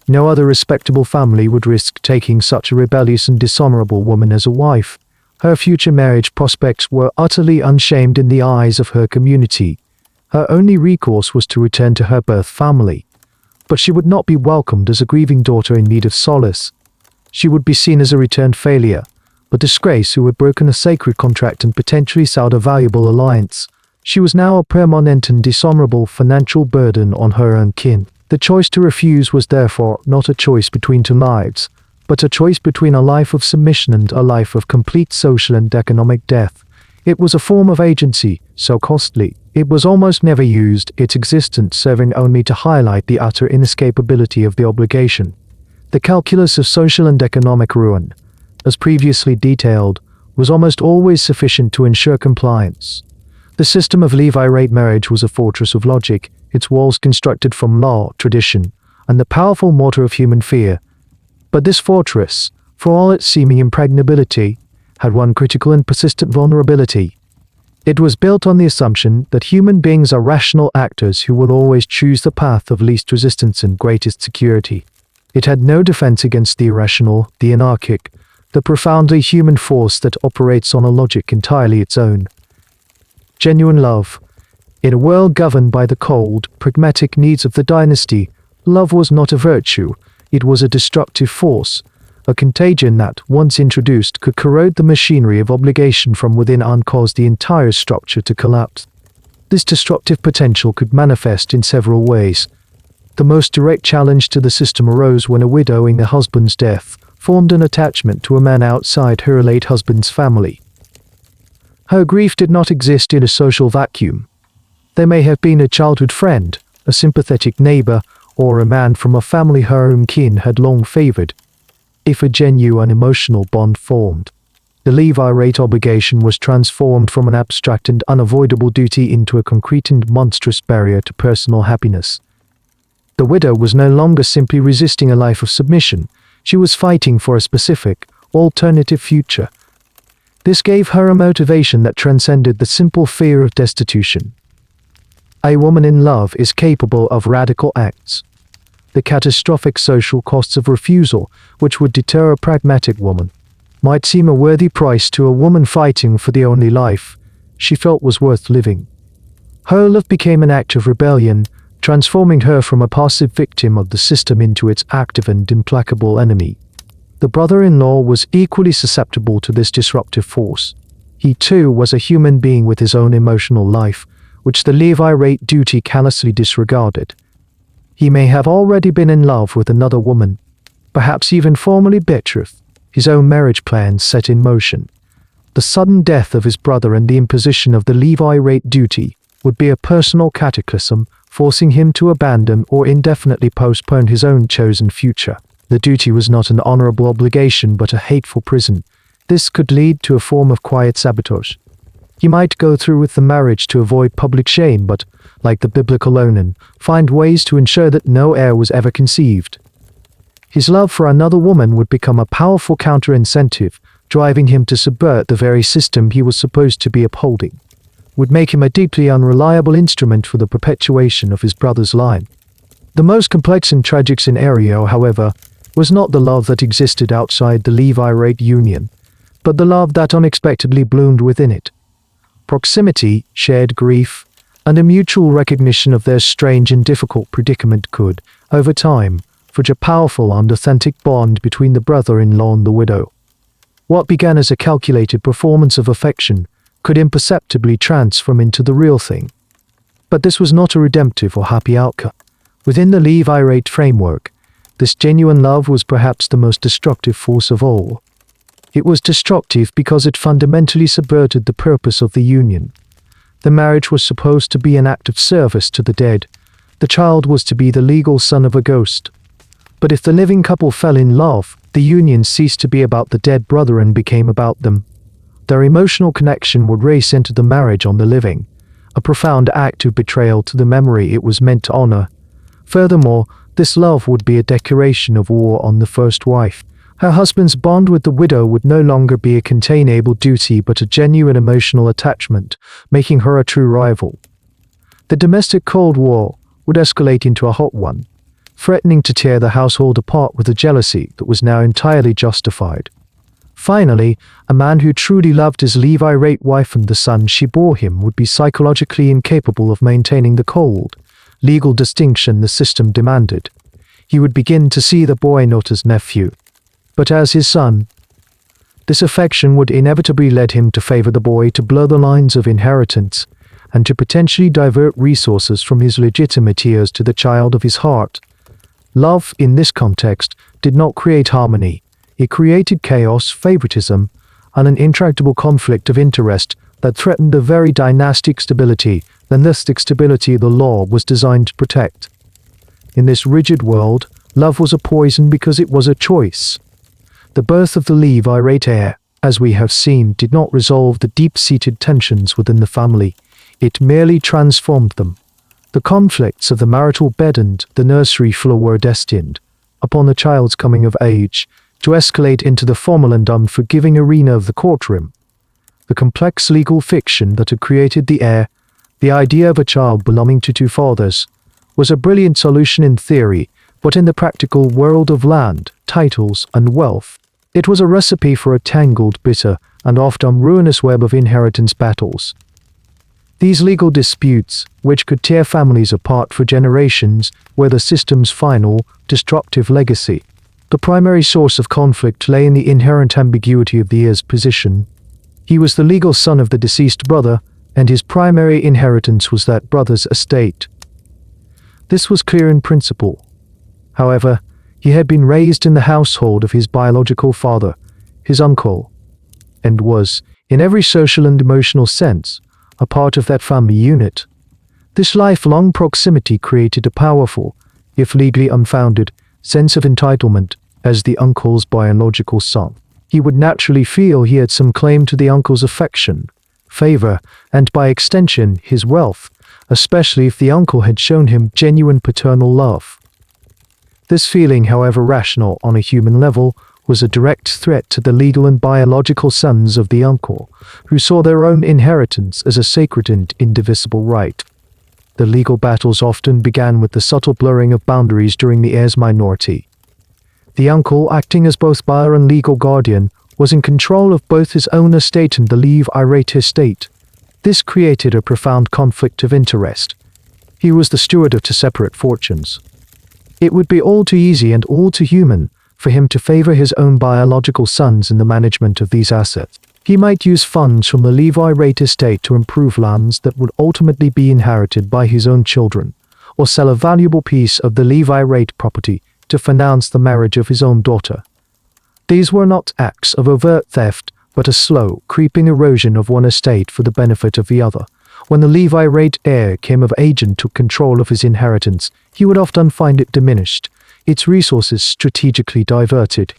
No other respectable family would risk taking such a rebellious and dishonorable woman as a wife. Her future marriage prospects were utterly unshamed in the eyes of her community. Her only recourse was to return to her birth family. But she would not be welcomed as a grieving daughter in need of solace. She would be seen as a returned failure, a disgrace who had broken a sacred contract and potentially soured a valuable alliance. She was now a permanent and dishonorable financial burden on her own kin. The choice to refuse was therefore not a choice between two lives, but a choice between a life of submission and a life of complete social and economic death. It was a form of agency, so costly, it was almost never used, its existence serving only to highlight the utter inescapability of the obligation. The calculus of social and economic ruin, as previously detailed, was almost always sufficient to ensure compliance. The system of Levirate marriage was a fortress of logic, its walls constructed from law, tradition, and the powerful mortar of human fear. But this fortress, for all its seeming impregnability, had one critical and persistent vulnerability. It was built on the assumption that human beings are rational actors who will always choose the path of least resistance and greatest security. It had no defense against the irrational, the anarchic, the profoundly human force that operates on a logic entirely its own. Genuine love. In a world governed by the cold, pragmatic needs of the dynasty, love was not a virtue, it was a destructive force, a contagion that, once introduced, could corrode the machinery of obligation from within and cause the entire structure to collapse. This destructive potential could manifest in several ways. The most direct challenge to the system arose when a widow in her husband's death formed an attachment to a man outside her late husband's family. Her grief did not exist in a social vacuum. There may have been a childhood friend, a sympathetic neighbor, or a man from a family her own kin had long favored. If a genuine emotional bond formed, the Levirate obligation was transformed from an abstract and unavoidable duty into a concrete and monstrous barrier to personal happiness. The widow was no longer simply resisting a life of submission, she was fighting for a specific, alternative future. This gave her a motivation that transcended the simple fear of destitution. A woman in love is capable of radical acts. The catastrophic social costs of refusal, which would deter a pragmatic woman, might seem a worthy price to a woman fighting for the only life she felt was worth living. Her love became an act of rebellion, transforming her from a passive victim of the system into its active and implacable enemy. The brother-in-law was equally susceptible to this disruptive force. He too was a human being with his own emotional life, which the Levirate duty callously disregarded. He may have already been in love with another woman, perhaps even formally betrothed, his own marriage plans set in motion. The sudden death of his brother and the imposition of the Levirate duty would be a personal cataclysm, forcing him to abandon or indefinitely postpone his own chosen future. The duty was not an honorable obligation but a hateful prison. This could lead to a form of quiet sabotage. He might go through with the marriage to avoid public shame, but, like the biblical Onan, find ways to ensure that no heir was ever conceived. His love for another woman would become a powerful counter-incentive, driving him to subvert the very system he was supposed to be upholding. Would make him a deeply unreliable instrument for the perpetuation of his brother's line. The most complex and tragic scenario, however, was not the love that existed outside the Levirate union, but the love that unexpectedly bloomed within it. Proximity, shared grief, and a mutual recognition of their strange and difficult predicament could, over time, forge a powerful and authentic bond between the brother-in-law and the widow. What began as a calculated performance of affection could imperceptibly transform into the real thing. But this was not a redemptive or happy outcome. Within the Levirate framework, this genuine love was perhaps the most destructive force of all. It was destructive because it fundamentally subverted the purpose of the union. The marriage was supposed to be an act of service to the dead. The child was to be the legal son of a ghost. But if the living couple fell in love, the union ceased to be about the dead brother and became about them. Their emotional connection would race into the marriage on the living, a profound act of betrayal to the memory it was meant to honor. Furthermore, this love would be a declaration of war on the first wife. Her husband's bond with the widow would no longer be a containable duty but a genuine emotional attachment, making her a true rival. The domestic Cold War would escalate into a hot one, threatening to tear the household apart with a jealousy that was now entirely justified. Finally, a man who truly loved his Levirate wife and the son she bore him would be psychologically incapable of maintaining the cold, legal distinction the system demanded. He would begin to see the boy not as nephew, but as his son. This affection would inevitably lead him to favor the boy, to blur the lines of inheritance, and to potentially divert resources from his legitimate heirs to the child of his heart. Love, in this context, did not create harmony. It created chaos, favoritism, and an intractable conflict of interest that threatened the very dynastic stability the law was designed to protect. In this rigid world, love was a poison because it was a choice. The birth of the Levirate heir, as we have seen, did not resolve the deep-seated tensions within the family. It merely transformed them. The conflicts of the marital bed and the nursery floor were destined, upon the child's coming of age, to escalate into the formal and unforgiving arena of the courtroom. The complex legal fiction that had created the heir, the idea of a child belonging to two fathers, was a brilliant solution in theory, but in the practical world of land, titles, and wealth, it was a recipe for a tangled, bitter, and often ruinous web of inheritance battles. These legal disputes, which could tear families apart for generations, were the system's final, destructive legacy. The primary source of conflict lay in the inherent ambiguity of the heir's position. He was the legal son of the deceased brother, and his primary inheritance was that brother's estate. This was clear in principle. However, he had been raised in the household of his biological father, his uncle, and was, in every social and emotional sense, a part of that family unit. This lifelong proximity created a powerful, if legally unfounded, sense of entitlement as the uncle's biological son. He would naturally feel he had some claim to the uncle's affection, favor, and by extension, his wealth, especially if the uncle had shown him genuine paternal love. This feeling, however rational on a human level, was a direct threat to the legal and biological sons of the uncle, who saw their own inheritance as a sacred and indivisible right. The legal battles often began with the subtle blurring of boundaries during the heir's minority. The uncle, acting as both buyer and legal guardian, was in control of both his own estate and the Levirate estate. This created a profound conflict of interest. He was the steward of two separate fortunes. It would be all too easy and all too human for him to favor his own biological sons in the management of these assets. He might use funds from the Levirate estate to improve lands that would ultimately be inherited by his own children, or sell a valuable piece of the Levirate property to finance the marriage of his own daughter. These were not acts of overt theft, but a slow, creeping erosion of one estate for the benefit of the other. When the Levirate heir came of age and took control of his inheritance, he would often find it diminished, its resources strategically diverted.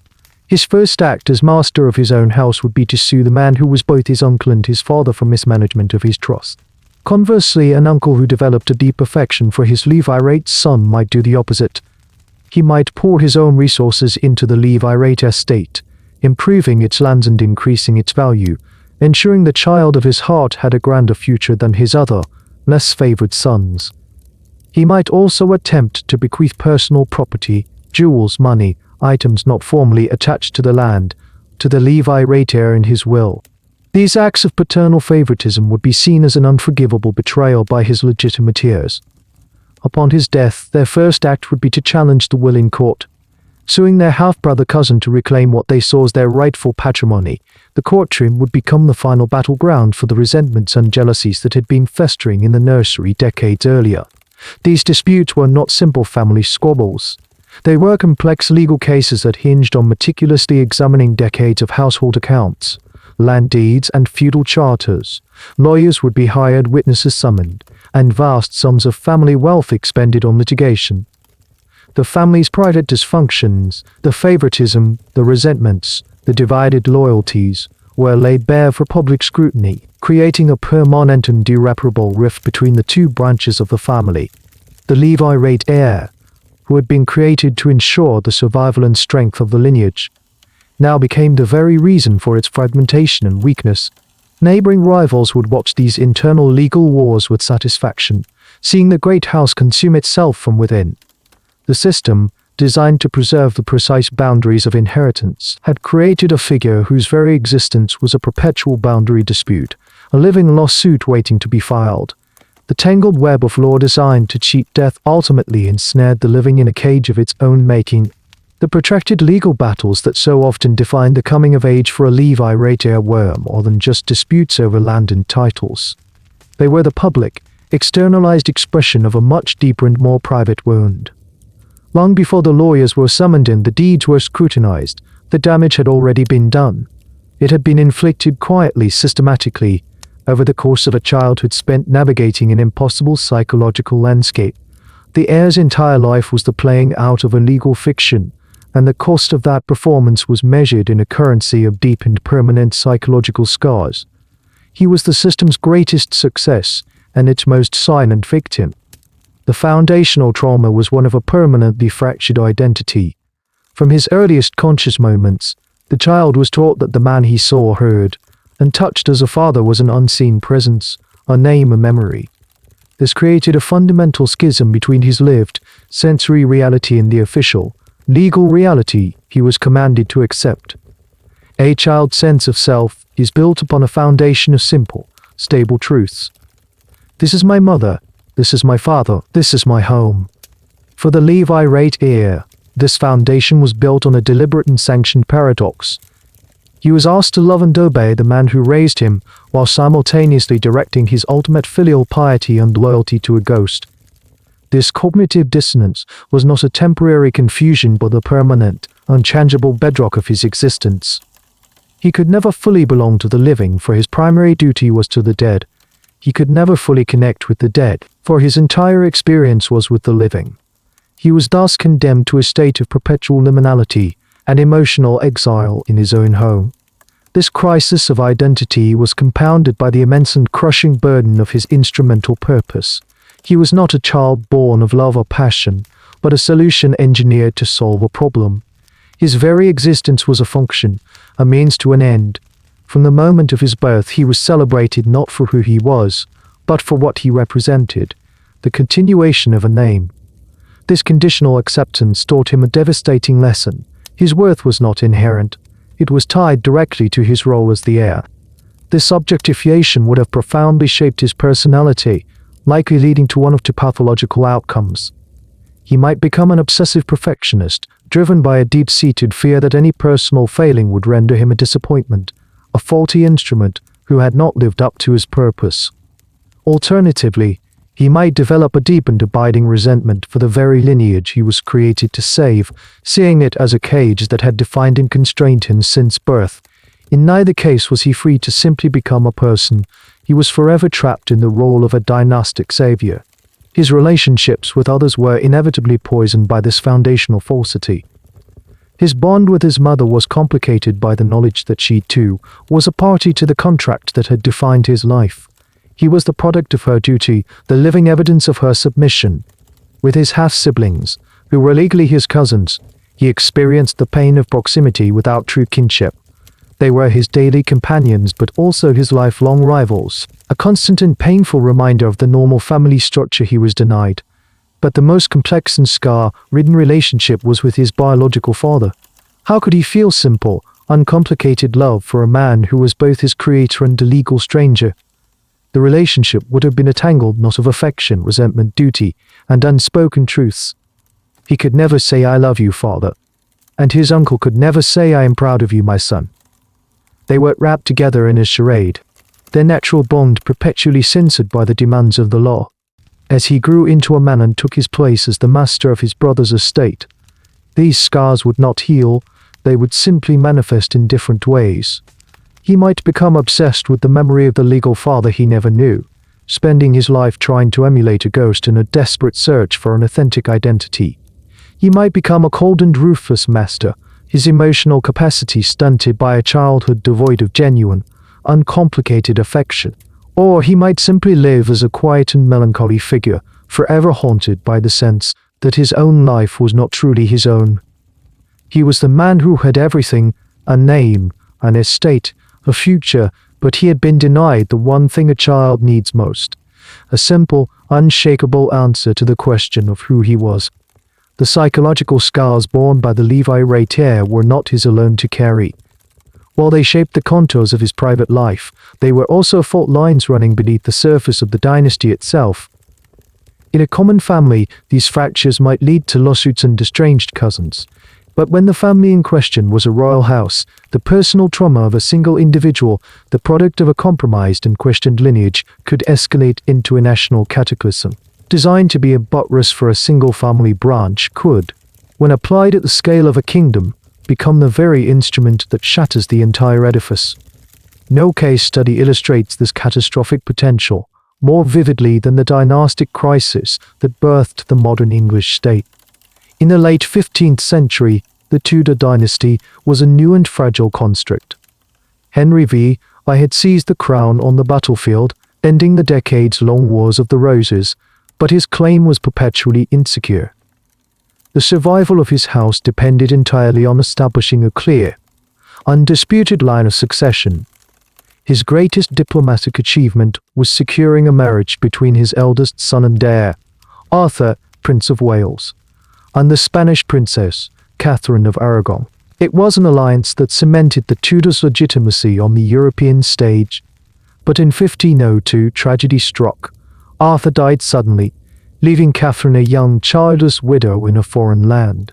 His first act as master of his own house would be to sue the man who was both his uncle and his father for mismanagement of his trust. Conversely, an uncle who developed a deep affection for his Levirate son might do the opposite. He might pour his own resources into the Levirate estate, improving its lands and increasing its value, ensuring the child of his heart had a grander future than his other, less favored sons. He might also attempt to bequeath personal property, jewels, money, items not formally attached to the land, to the Levirate heir in his will. These acts of paternal favoritism would be seen as an unforgivable betrayal by his legitimate heirs. Upon his death, their first act would be to challenge the will in court. Suing their half-brother cousin to reclaim what they saw as their rightful patrimony, the courtroom would become the final battleground for the resentments and jealousies that had been festering in the nursery decades earlier. These disputes were not simple family squabbles. They were complex legal cases that hinged on meticulously examining decades of household accounts, land deeds, and feudal charters. Lawyers would be hired, witnesses summoned, and vast sums of family wealth expended on litigation. The family's private dysfunctions, the favoritism, the resentments, the divided loyalties, were laid bare for public scrutiny, creating a permanent and irreparable rift between the two branches of the family. The Levirate heir, who had been created to ensure the survival and strength of the lineage, now became the very reason for its fragmentation and weakness. Neighboring rivals would watch these internal legal wars with satisfaction, seeing the great house consume itself from within. The system, designed to preserve the precise boundaries of inheritance, had created a figure whose very existence was a perpetual boundary dispute, a living lawsuit waiting to be filed. The tangled web of law designed to cheat death ultimately ensnared the living in a cage of its own making. The protracted legal battles that so often defined the coming of age for a Levirate heir were more than just disputes over land and titles. They were the public, externalized expression of a much deeper and more private wound. Long before the lawyers were summoned in, the deeds were scrutinized. The damage had already been done. It had been inflicted quietly, systematically, over the course of a childhood spent navigating an impossible psychological landscape. The heir's entire life was the playing out of a legal fiction, and the cost of that performance was measured in a currency of deep and permanent psychological scars. He was the system's greatest success, and its most silent victim. The foundational trauma was one of a permanently fractured identity. From his earliest conscious moments, the child was taught that the man he saw, heard, and touched as a father was an unseen presence, a name, a memory. This created a fundamental schism between his lived, sensory reality and the official, legal reality he was commanded to accept. A child's sense of self is built upon a foundation of simple, stable truths. This is my mother, this is my father, this is my home. For the Levirate heir, this foundation was built on a deliberate and sanctioned paradox. He was asked to love and obey the man who raised him, while simultaneously directing his ultimate filial piety and loyalty to a ghost. This cognitive dissonance was not a temporary confusion but the permanent, unchangeable bedrock of his existence. He could never fully belong to the living, for his primary duty was to the dead. He could never fully connect with the dead, for his entire experience was with the living. He was thus condemned to a state of perpetual liminality and emotional exile in his own home. This crisis of identity was compounded by the immense and crushing burden of his instrumental purpose. He was not a child born of love or passion, but a solution engineered to solve a problem. His very existence was a function, a means to an end. From the moment of his birth, he was celebrated not for who he was, but for what he represented, the continuation of a name. This conditional acceptance taught him a devastating lesson. His worth was not inherent. It was tied directly to his role as the heir. This objectification would have profoundly shaped his personality, likely leading to one of two pathological outcomes. He might become an obsessive perfectionist, driven by a deep-seated fear that any personal failing would render him a disappointment, a faulty instrument who had not lived up to his purpose. Alternatively, he might develop a deep and abiding resentment for the very lineage he was created to save, seeing it as a cage that had defined and constrained him since birth. In neither case was he free to simply become a person. He was forever trapped in the role of a dynastic savior. His relationships with others were inevitably poisoned by this foundational falsity. His bond with his mother was complicated by the knowledge that she, too, was a party to the contract that had defined his life. He was the product of her duty, the living evidence of her submission. With his half-siblings, who were legally his cousins, he experienced the pain of proximity without true kinship. They were his daily companions but also his lifelong rivals, a constant and painful reminder of the normal family structure he was denied. But the most complex and scar-ridden relationship was with his biological father. How could he feel simple, uncomplicated love for a man who was both his creator and a legal stranger? The relationship would have been a tangled knot of affection, resentment, duty, and unspoken truths. He could never say, "I love you, father," and his uncle could never say, "I am proud of you, my son." They were wrapped together in a charade, their natural bond perpetually censored by the demands of the law. As he grew into a man and took his place as the master of his brother's estate, these scars would not heal, they would simply manifest in different ways. He might become obsessed with the memory of the legal father he never knew, spending his life trying to emulate a ghost in a desperate search for an authentic identity. He might become a cold and ruthless master, his emotional capacity stunted by a childhood devoid of genuine, uncomplicated affection. Or he might simply live as a quiet and melancholy figure, forever haunted by the sense that his own life was not truly his own. He was the man who had everything, a name, an estate, a future, but he had been denied the one thing a child needs most, a simple, unshakable answer to the question of who he was. The psychological scars borne by the Levirate heir were not his alone to carry. While they shaped the contours of his private life, they were also fault lines running beneath the surface of the dynasty itself. In a common family, these fractures might lead to lawsuits and estranged cousins. But when the family in question was a royal house, the personal trauma of a single individual, the product of a compromised and questioned lineage, could escalate into a national cataclysm. Designed to be a buttress for a single family branch, could, when applied at the scale of a kingdom, become the very instrument that shatters the entire edifice. No case study illustrates this catastrophic potential more vividly than the dynastic crisis that birthed the modern English state. In the late 15th century, the Tudor dynasty was a new and fragile construct. Henry I had seized the crown on the battlefield, ending the decades-long Wars of the Roses, but his claim was perpetually insecure. The survival of his house depended entirely on establishing a clear, undisputed line of succession. His greatest diplomatic achievement was securing a marriage between his eldest son and heir, Arthur, Prince of Wales, and the Spanish princess, Catherine of Aragon. It was an alliance that cemented the Tudors' legitimacy on the European stage. But in 1502, tragedy struck. Arthur died suddenly, leaving Catherine a young, childless widow in a foreign land.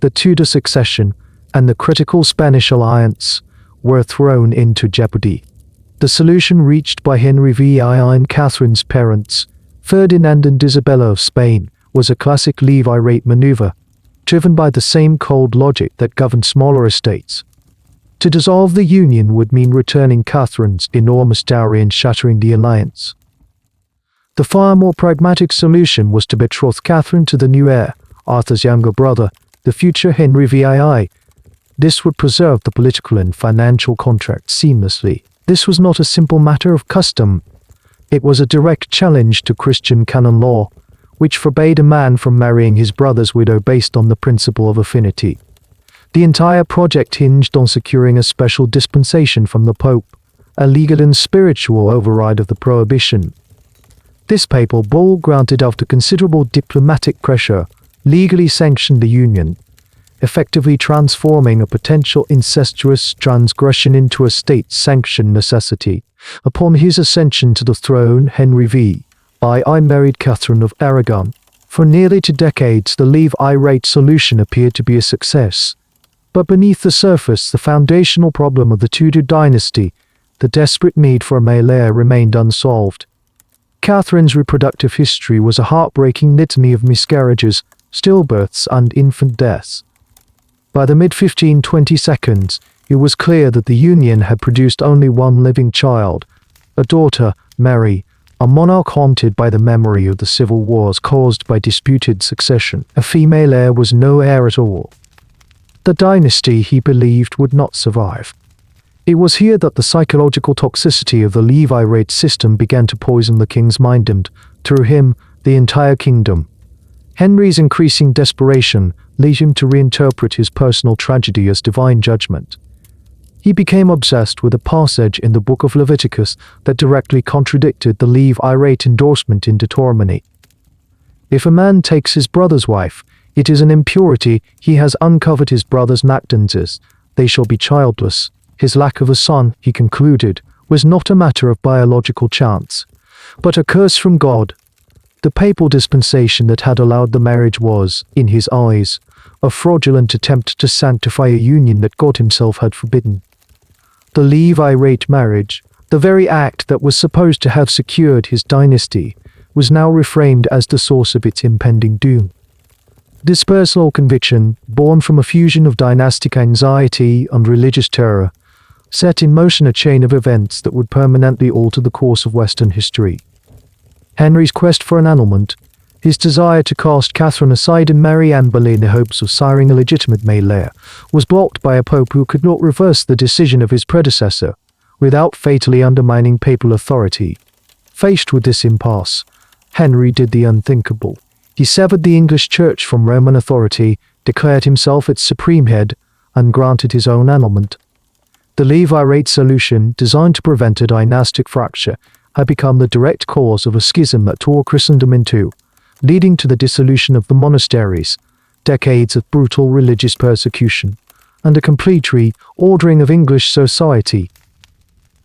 The Tudor succession and the critical Spanish alliance were thrown into jeopardy. The solution reached by Henry VI and Catherine's parents, Ferdinand and Isabella of Spain, was a classic Levirate maneuver, driven by the same cold logic that governed smaller estates. To dissolve the union would mean returning Catherine's enormous dowry and shattering the alliance. The far more pragmatic solution was to betroth Catherine to the new heir, Arthur's younger brother, the future Henry VI. This would preserve the political and financial contract seamlessly. This was not a simple matter of custom. It was a direct challenge to Christian canon law, which forbade a man from marrying his brother's widow based on the principle of affinity. The entire project hinged on securing a special dispensation from the Pope, a legal and spiritual override of the prohibition. This papal bull, granted after considerable diplomatic pressure, legally sanctioned the union, effectively transforming a potential incestuous transgression into a state-sanctioned necessity. Upon his ascension to the throne, Henry VI married Catherine of Aragon. For nearly 2 decades, the Levirate solution appeared to be a success. But beneath the surface, the foundational problem of the Tudor dynasty, the desperate need for a male heir, remained unsolved. Catherine's reproductive history was a heartbreaking litany of miscarriages, stillbirths, and infant deaths. By the mid-1522s, it was clear that the union had produced only one living child, a daughter, Mary, a monarch haunted by the memory of the civil wars caused by disputed succession. A female heir was no heir at all. the dynasty he believed would not survive. It was here that the psychological toxicity of the Levirate system began to poison the king's mind and, through him, the entire kingdom. Henry's increasing desperation led him to reinterpret his personal tragedy as divine judgment. He became obsessed with a passage in the book of Leviticus that directly contradicted the Levirate endorsement in Deuteronomy. If a man takes his brother's wife, it is an impurity. He has uncovered his brother's nakednesses. They shall be childless. His lack of a son, he concluded, was not a matter of biological chance, but a curse from God. The papal dispensation that had allowed the marriage was, in his eyes, a fraudulent attempt to sanctify a union that God himself had forbidden. The Levirate marriage, the very act that was supposed to have secured his dynasty, was now reframed as the source of its impending doom. This personal conviction, born from a fusion of dynastic anxiety and religious terror, set in motion a chain of events that would permanently alter the course of Western history. Henry's quest for annulment, his desire to cast Catherine aside and marry Anne Boleyn in the hopes of siring a legitimate male heir, was blocked by a pope who could not reverse the decision of his predecessor, without fatally undermining papal authority. Faced with this impasse, Henry did the unthinkable. He severed the English Church from Roman authority, declared himself its supreme head, and granted his own annulment. The Levirate solution, designed to prevent a dynastic fracture, had become the direct cause of a schism that tore Christendom in two, leading to the dissolution of the monasteries, decades of brutal religious persecution, and a complete reordering of English society.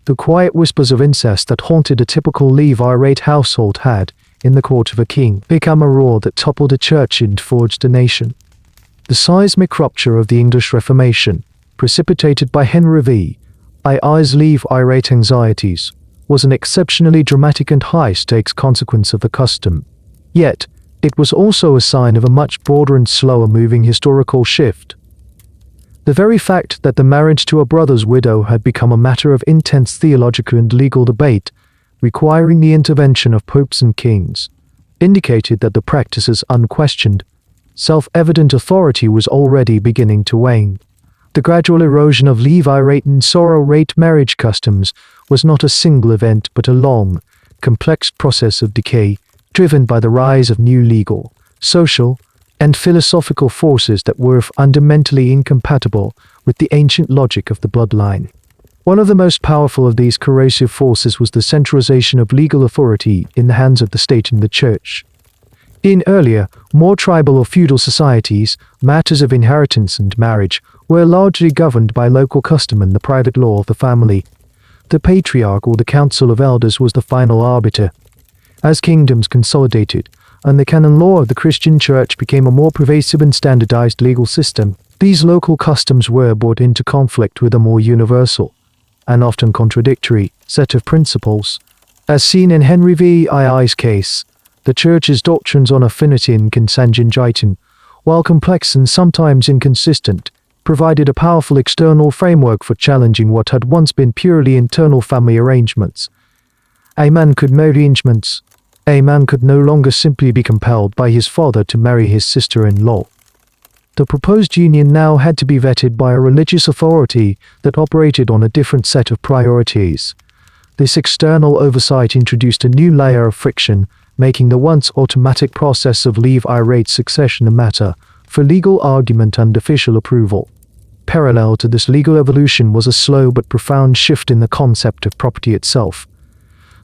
The quiet whispers of incest that haunted a typical Levirate household had, in the court of a king, become a roar that toppled a church and forged a nation. The seismic rupture of the English Reformation, precipitated by Henry VI's Levirate anxieties, was an exceptionally dramatic and high-stakes consequence of the custom. Yet, it was also a sign of a much broader and slower-moving historical shift. The very fact that the marriage to a brother's widow had become a matter of intense theological and legal debate, requiring the intervention of popes and kings, indicated that the practice's unquestioned, self-evident authority was already beginning to wane. The gradual erosion of Levirate and sororate marriage customs was not a single event but a long, complex process of decay, driven by the rise of new legal, social, and philosophical forces that were fundamentally incompatible with the ancient logic of the bloodline. One of the most powerful of these coercive forces was the centralization of legal authority in the hands of the state and the church. In earlier, more tribal or feudal societies, matters of inheritance and marriage were largely governed by local custom and the private law of the family. The patriarch or the council of elders was the final arbiter. As kingdoms consolidated, and the canon law of the Christian Church became a more pervasive and standardized legal system, these local customs were brought into conflict with a more universal, and often contradictory, set of principles. As seen in Henry VI's case, the Church's doctrines on affinity and consanguinity, while complex and sometimes inconsistent, provided a powerful external framework for challenging what had once been purely internal family arrangements. A man could no longer simply be compelled by his father to marry his sister-in-law. The proposed union now had to be vetted by a religious authority that operated on a different set of priorities. This external oversight introduced a new layer of friction, making the once automatic process of Levirate succession a matter for legal argument and official approval. Parallel to this legal evolution was a slow but profound shift in the concept of property itself.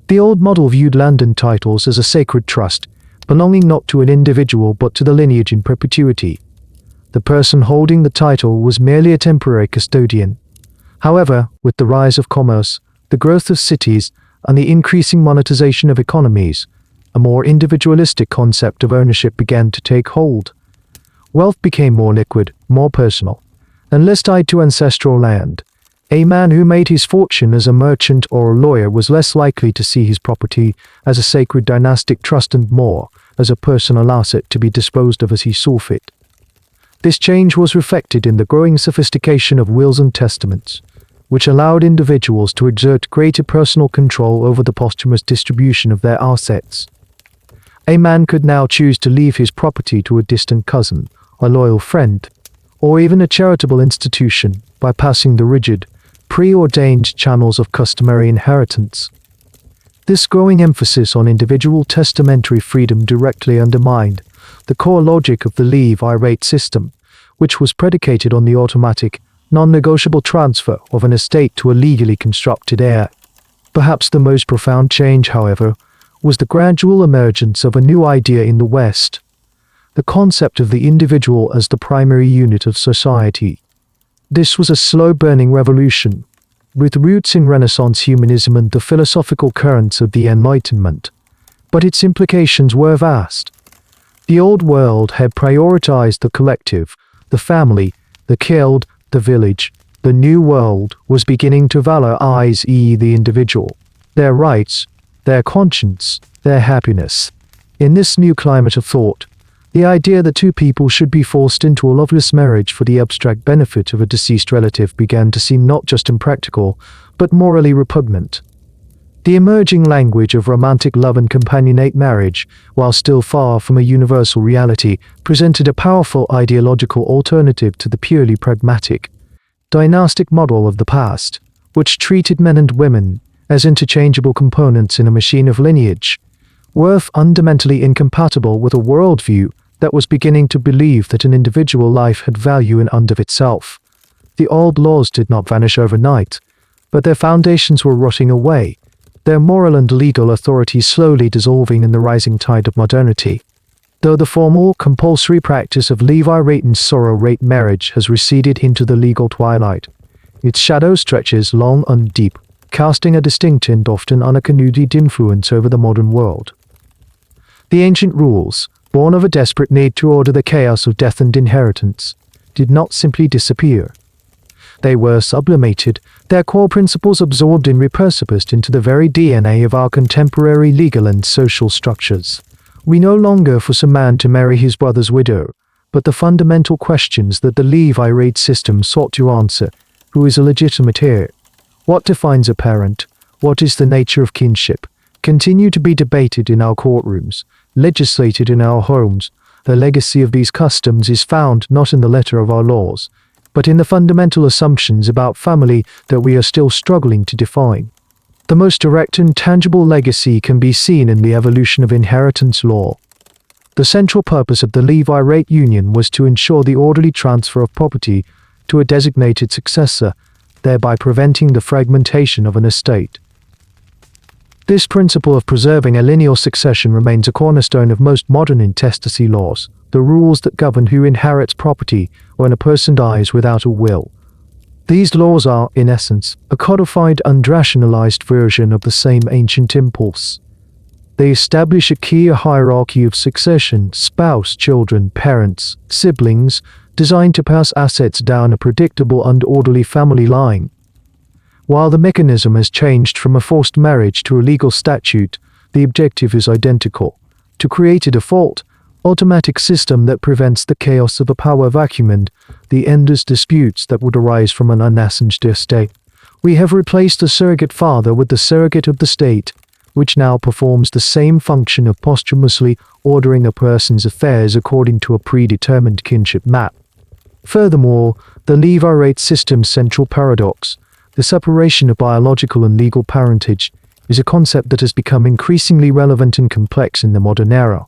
The old model viewed land and titles as a sacred trust, belonging not to an individual but to the lineage in perpetuity. The person holding the title was merely a temporary custodian. However, with the rise of commerce, the growth of cities, and the increasing monetization of economies, a more individualistic concept of ownership began to take hold. Wealth became more liquid, more personal, and less tied to ancestral land. A man who made his fortune as a merchant or a lawyer was less likely to see his property as a sacred dynastic trust and more as a personal asset to be disposed of as he saw fit. This change was reflected in the growing sophistication of wills and testaments, which allowed individuals to exert greater personal control over the posthumous distribution of their assets. A man could now choose to leave his property to a distant cousin, a loyal friend, or even a charitable institution, bypassing the rigid, preordained channels of customary inheritance. This growing emphasis on individual testamentary freedom directly undermined the core logic of the Levirate system, which was predicated on the automatic, non-negotiable transfer of an estate to a legally constructed heir. Perhaps the most profound change, however, was the gradual emergence of a new idea in the West, the concept of the individual as the primary unit of society. This was a slow-burning revolution, with roots in Renaissance humanism and the philosophical currents of the Enlightenment, but its implications were vast. The old world had prioritized the collective, the family, the guild, the village. The new world was beginning to valorize the individual, their rights, their conscience, their happiness. In this new climate of thought, the idea that two people should be forced into a loveless marriage for the abstract benefit of a deceased relative began to seem not just impractical, but morally repugnant. The emerging language of romantic love and companionate marriage, while still far from a universal reality, presented a powerful ideological alternative to the purely pragmatic, dynastic model of the past, which treated men and women as interchangeable components in a machine of lineage, were fundamentally incompatible with a worldview that was beginning to believe that an individual life had value in and of itself. The old laws did not vanish overnight, but their foundations were rotting away, their moral and legal authority slowly dissolving in the rising tide of modernity. Though the formal, compulsory practice of Levirate and sorrow rate marriage has receded into the legal twilight, its shadow stretches long and deep, casting a distinct and often unaccounted influence over the modern world. The ancient rules, born of a desperate need to order the chaos of death and inheritance, did not simply disappear. They were sublimated, their core principles absorbed and repurposed into the very DNA of our contemporary legal and social structures. We no longer force a man to marry his brother's widow, but the fundamental questions that the Levirate system sought to answer: who is a legitimate heir? What defines a parent? What is the nature of kinship? Continue to be debated in our courtrooms, legislated in our homes. The legacy of these customs is found not in the letter of our laws, but in the fundamental assumptions about family that we are still struggling to define. The most direct and tangible legacy can be seen in the evolution of inheritance law. The central purpose of the Levirate union was to ensure the orderly transfer of property to a designated successor, thereby preventing the fragmentation of an estate. This principle of preserving a lineal succession remains a cornerstone of most modern intestacy laws, the rules that govern who inherits property when a person dies without a will. These laws are, in essence, a codified and rationalized version of the same ancient impulse. They establish a clear hierarchy of succession: spouse, children, parents, siblings, designed to pass assets down a predictable and orderly family line. While the mechanism has changed from a forced marriage to a legal statute, the objective is identical: to create a default, automatic system that prevents the chaos of a power vacuum and the endless disputes that would arise from an unassigned estate. We have replaced the surrogate father with the surrogate of the state, which now performs the same function of posthumously ordering a person's affairs according to a predetermined kinship map. Furthermore, the Levirate system's central paradox, the separation of biological and legal parentage, is a concept that has become increasingly relevant and complex in the modern era.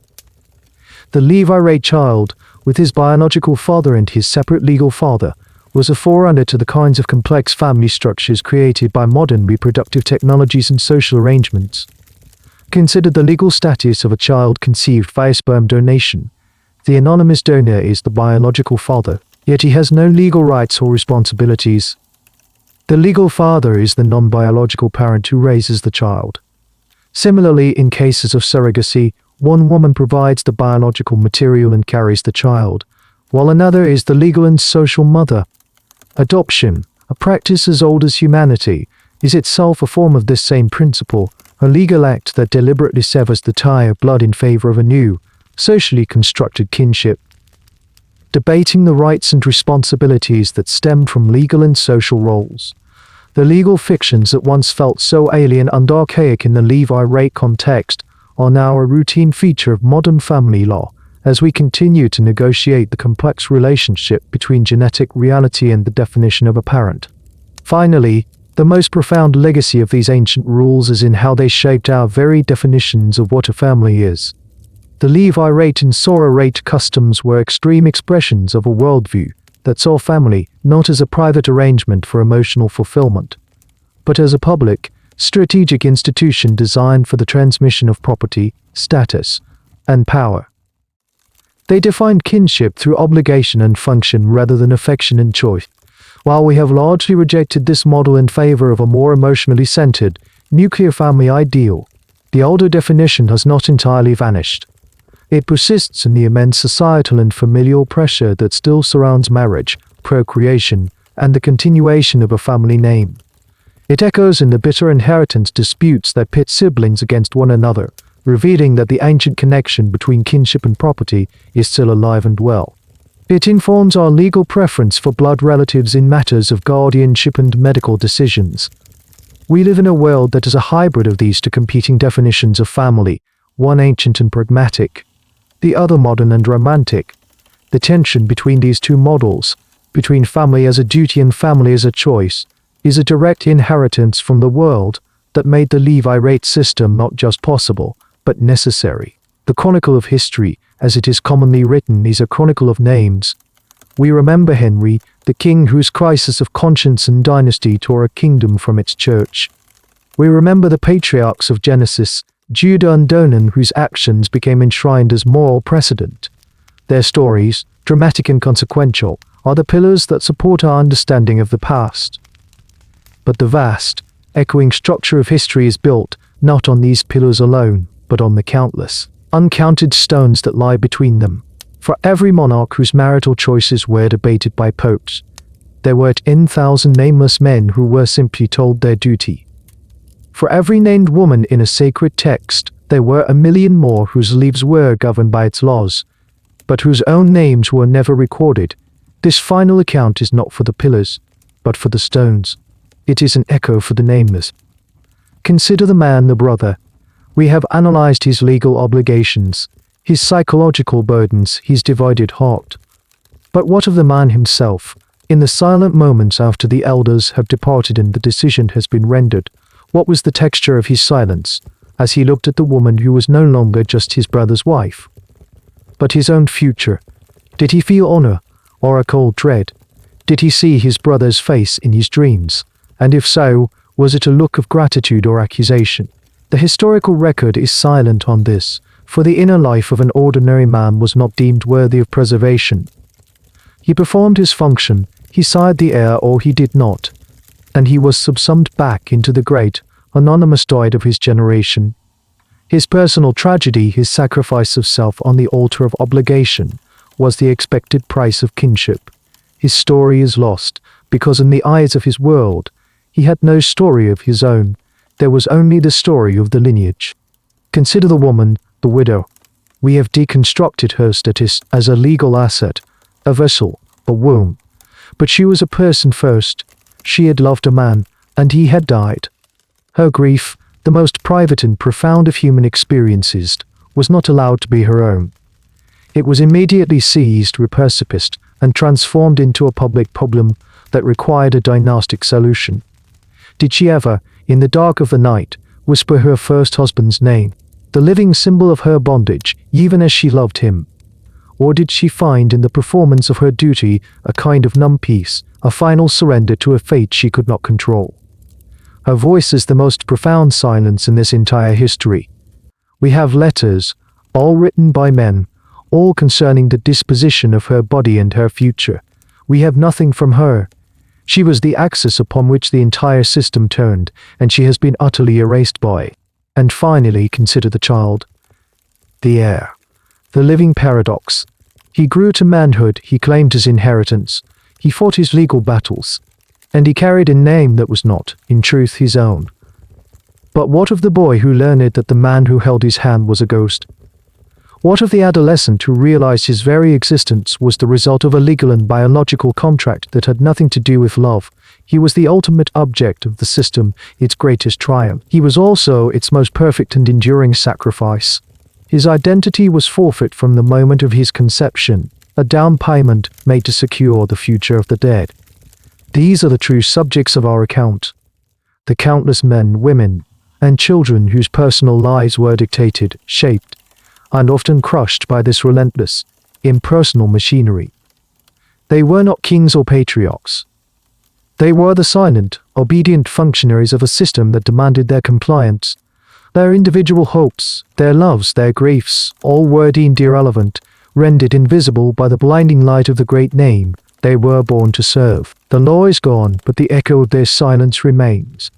The Levirate child, with his biological father and his separate legal father, was a forerunner to the kinds of complex family structures created by modern reproductive technologies and social arrangements. Consider the legal status of a child conceived via sperm donation. The anonymous donor is the biological father, yet he has no legal rights or responsibilities. The legal father is the non-biological parent who raises the child. Similarly, in cases of surrogacy, one woman provides the biological material and carries the child, while another is the legal and social mother. Adoption, a practice as old as humanity, is itself a form of this same principle, a legal act that deliberately severs the tie of blood in favor of a new, socially constructed kinship. Debating the rights and responsibilities that stemmed from legal and social roles. The legal fictions that once felt so alien and archaic in the Levirate context are now a routine feature of modern family law, as we continue to negotiate the complex relationship between genetic reality and the definition of a parent. Finally, the most profound legacy of these ancient rules is in how they shaped our very definitions of what a family is. The Levirate and Sororate customs were extreme expressions of a worldview that saw family not as a private arrangement for emotional fulfillment, but as a public, strategic institution designed for the transmission of property, status, and power. They defined kinship through obligation and function rather than affection and choice. While we have largely rejected this model in favor of a more emotionally centered, nuclear family ideal, the older definition has not entirely vanished. It persists in the immense societal and familial pressure that still surrounds marriage, procreation, and the continuation of a family name. It echoes in the bitter inheritance disputes that pit siblings against one another, revealing that the ancient connection between kinship and property is still alive and well. It informs our legal preference for blood relatives in matters of guardianship and medical decisions. We live in a world that is a hybrid of these two competing definitions of family, one ancient and pragmatic, the other modern and romantic. The tension between these two models, between family as a duty and family as a choice, is a direct inheritance from the world that made the Levirate system not just possible, but necessary. The chronicle of history, as it is commonly written, is a chronicle of names. We remember Henry, the king whose crisis of conscience and dynasty tore a kingdom from its church. We remember the patriarchs of Genesis, Judah and Donan, whose actions became enshrined as moral precedent. Their stories, dramatic and consequential, are the pillars that support our understanding of the past. But the vast, echoing structure of history is built not on these pillars alone, but on the countless, uncounted stones that lie between them. For every monarch whose marital choices were debated by popes, there were 10,000 nameless men who were simply told their duty. For every named woman in a sacred text, there were 1,000,000 more whose lives were governed by its laws, but whose own names were never recorded. This final account is not for the pillars, but for the stones. It is an echo for the nameless. Consider the man, the brother. We have analyzed his legal obligations, his psychological burdens, his divided heart. But what of the man himself? In the silent moments after the elders have departed and the decision has been rendered, what was the texture of his silence, as he looked at the woman who was no longer just his brother's wife, but his own future? Did he feel honor, or a cold dread? Did he see his brother's face in his dreams? And if so, was it a look of gratitude or accusation? The historical record is silent on this, for the inner life of an ordinary man was not deemed worthy of preservation. He performed his function, he sired the heir or he did not, and he was subsumed back into the great, anonymous tide of his generation. His personal tragedy, his sacrifice of self on the altar of obligation, was the expected price of kinship. His story is lost, because in the eyes of his world, he had no story of his own. There was only the story of the lineage. Consider the woman, the widow. We have deconstructed her status as a legal asset, a vessel, a womb. But she was a person first. She had loved a man, and he had died. Her grief, the most private and profound of human experiences, was not allowed to be her own. It was immediately seized, repercipiced, and transformed into a public problem that required a dynastic solution. Did she ever, in the dark of the night, whisper her first husband's name, the living symbol of her bondage, even as she loved him? Or did she find in the performance of her duty a kind of numb peace, a final surrender to a fate she could not control? Her voice is the most profound silence in this entire history. We have letters, all written by men, all concerning the disposition of her body and her future. We have nothing from her. She was the axis upon which the entire system turned, and she has been utterly erased by. And finally, consider the child, the heir, the living paradox. He grew to manhood, he claimed his inheritance, he fought his legal battles, and he carried a name that was not, in truth, his own. But what of the boy who learned that the man who held his hand was a ghost? What of the adolescent who realized his very existence was the result of a legal and biological contract that had nothing to do with love? He was the ultimate object of the system, its greatest triumph. He was also its most perfect and enduring sacrifice. His identity was forfeit from the moment of his conception, a down payment made to secure the future of the dead. These are the true subjects of our account. The countless men, women, and children whose personal lives were dictated, shaped, and often crushed by this relentless, impersonal machinery. They were not kings or patriarchs. They were the silent, obedient functionaries of a system that demanded their compliance. Their individual hopes, their loves, their griefs, all were deemed irrelevant, rendered invisible by the blinding light of the great name they were born to serve. The law is gone, but the echo of their silence remains.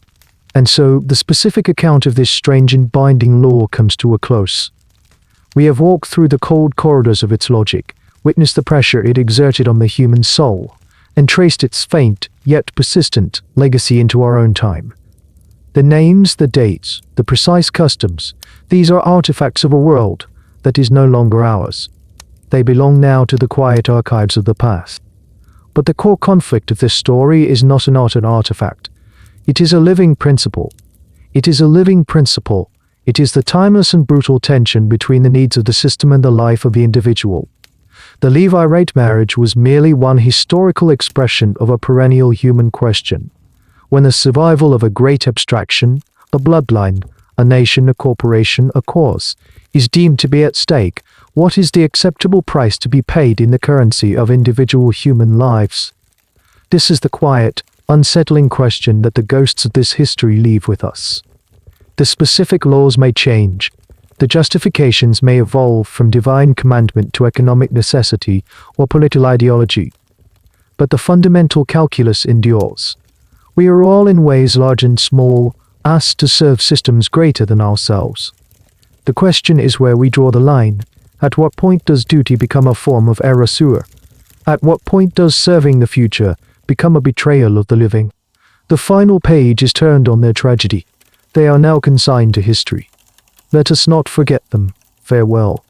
And so, the specific account of this strange and binding law comes to a close. We have walked through the cold corridors of its logic, witnessed the pressure it exerted on the human soul, and traced its faint, yet persistent, legacy into our own time. The names, the dates, the precise customs, these are artifacts of a world that is no longer ours. They belong now to the quiet archives of the past. But the core conflict of this story is not an artifact. It is a living principle. It is a living principle. It is the timeless and brutal tension between the needs of the system and the life of the individual. The Levirate marriage was merely one historical expression of a perennial human question. When the survival of a great abstraction, a bloodline, a nation, a corporation, a cause, is deemed to be at stake, what is the acceptable price to be paid in the currency of individual human lives? This is the quiet, unsettling question that the ghosts of this history leave with us. The specific laws may change. The justifications may evolve from divine commandment to economic necessity or political ideology. But the fundamental calculus endures. We are all in ways large and small, asked to serve systems greater than ourselves. The question is where we draw the line. At what point does duty become a form of erasure? At what point does serving the future become a betrayal of the living? The final page is turned on their tragedy. They are now consigned to history. Let us not forget them. Farewell.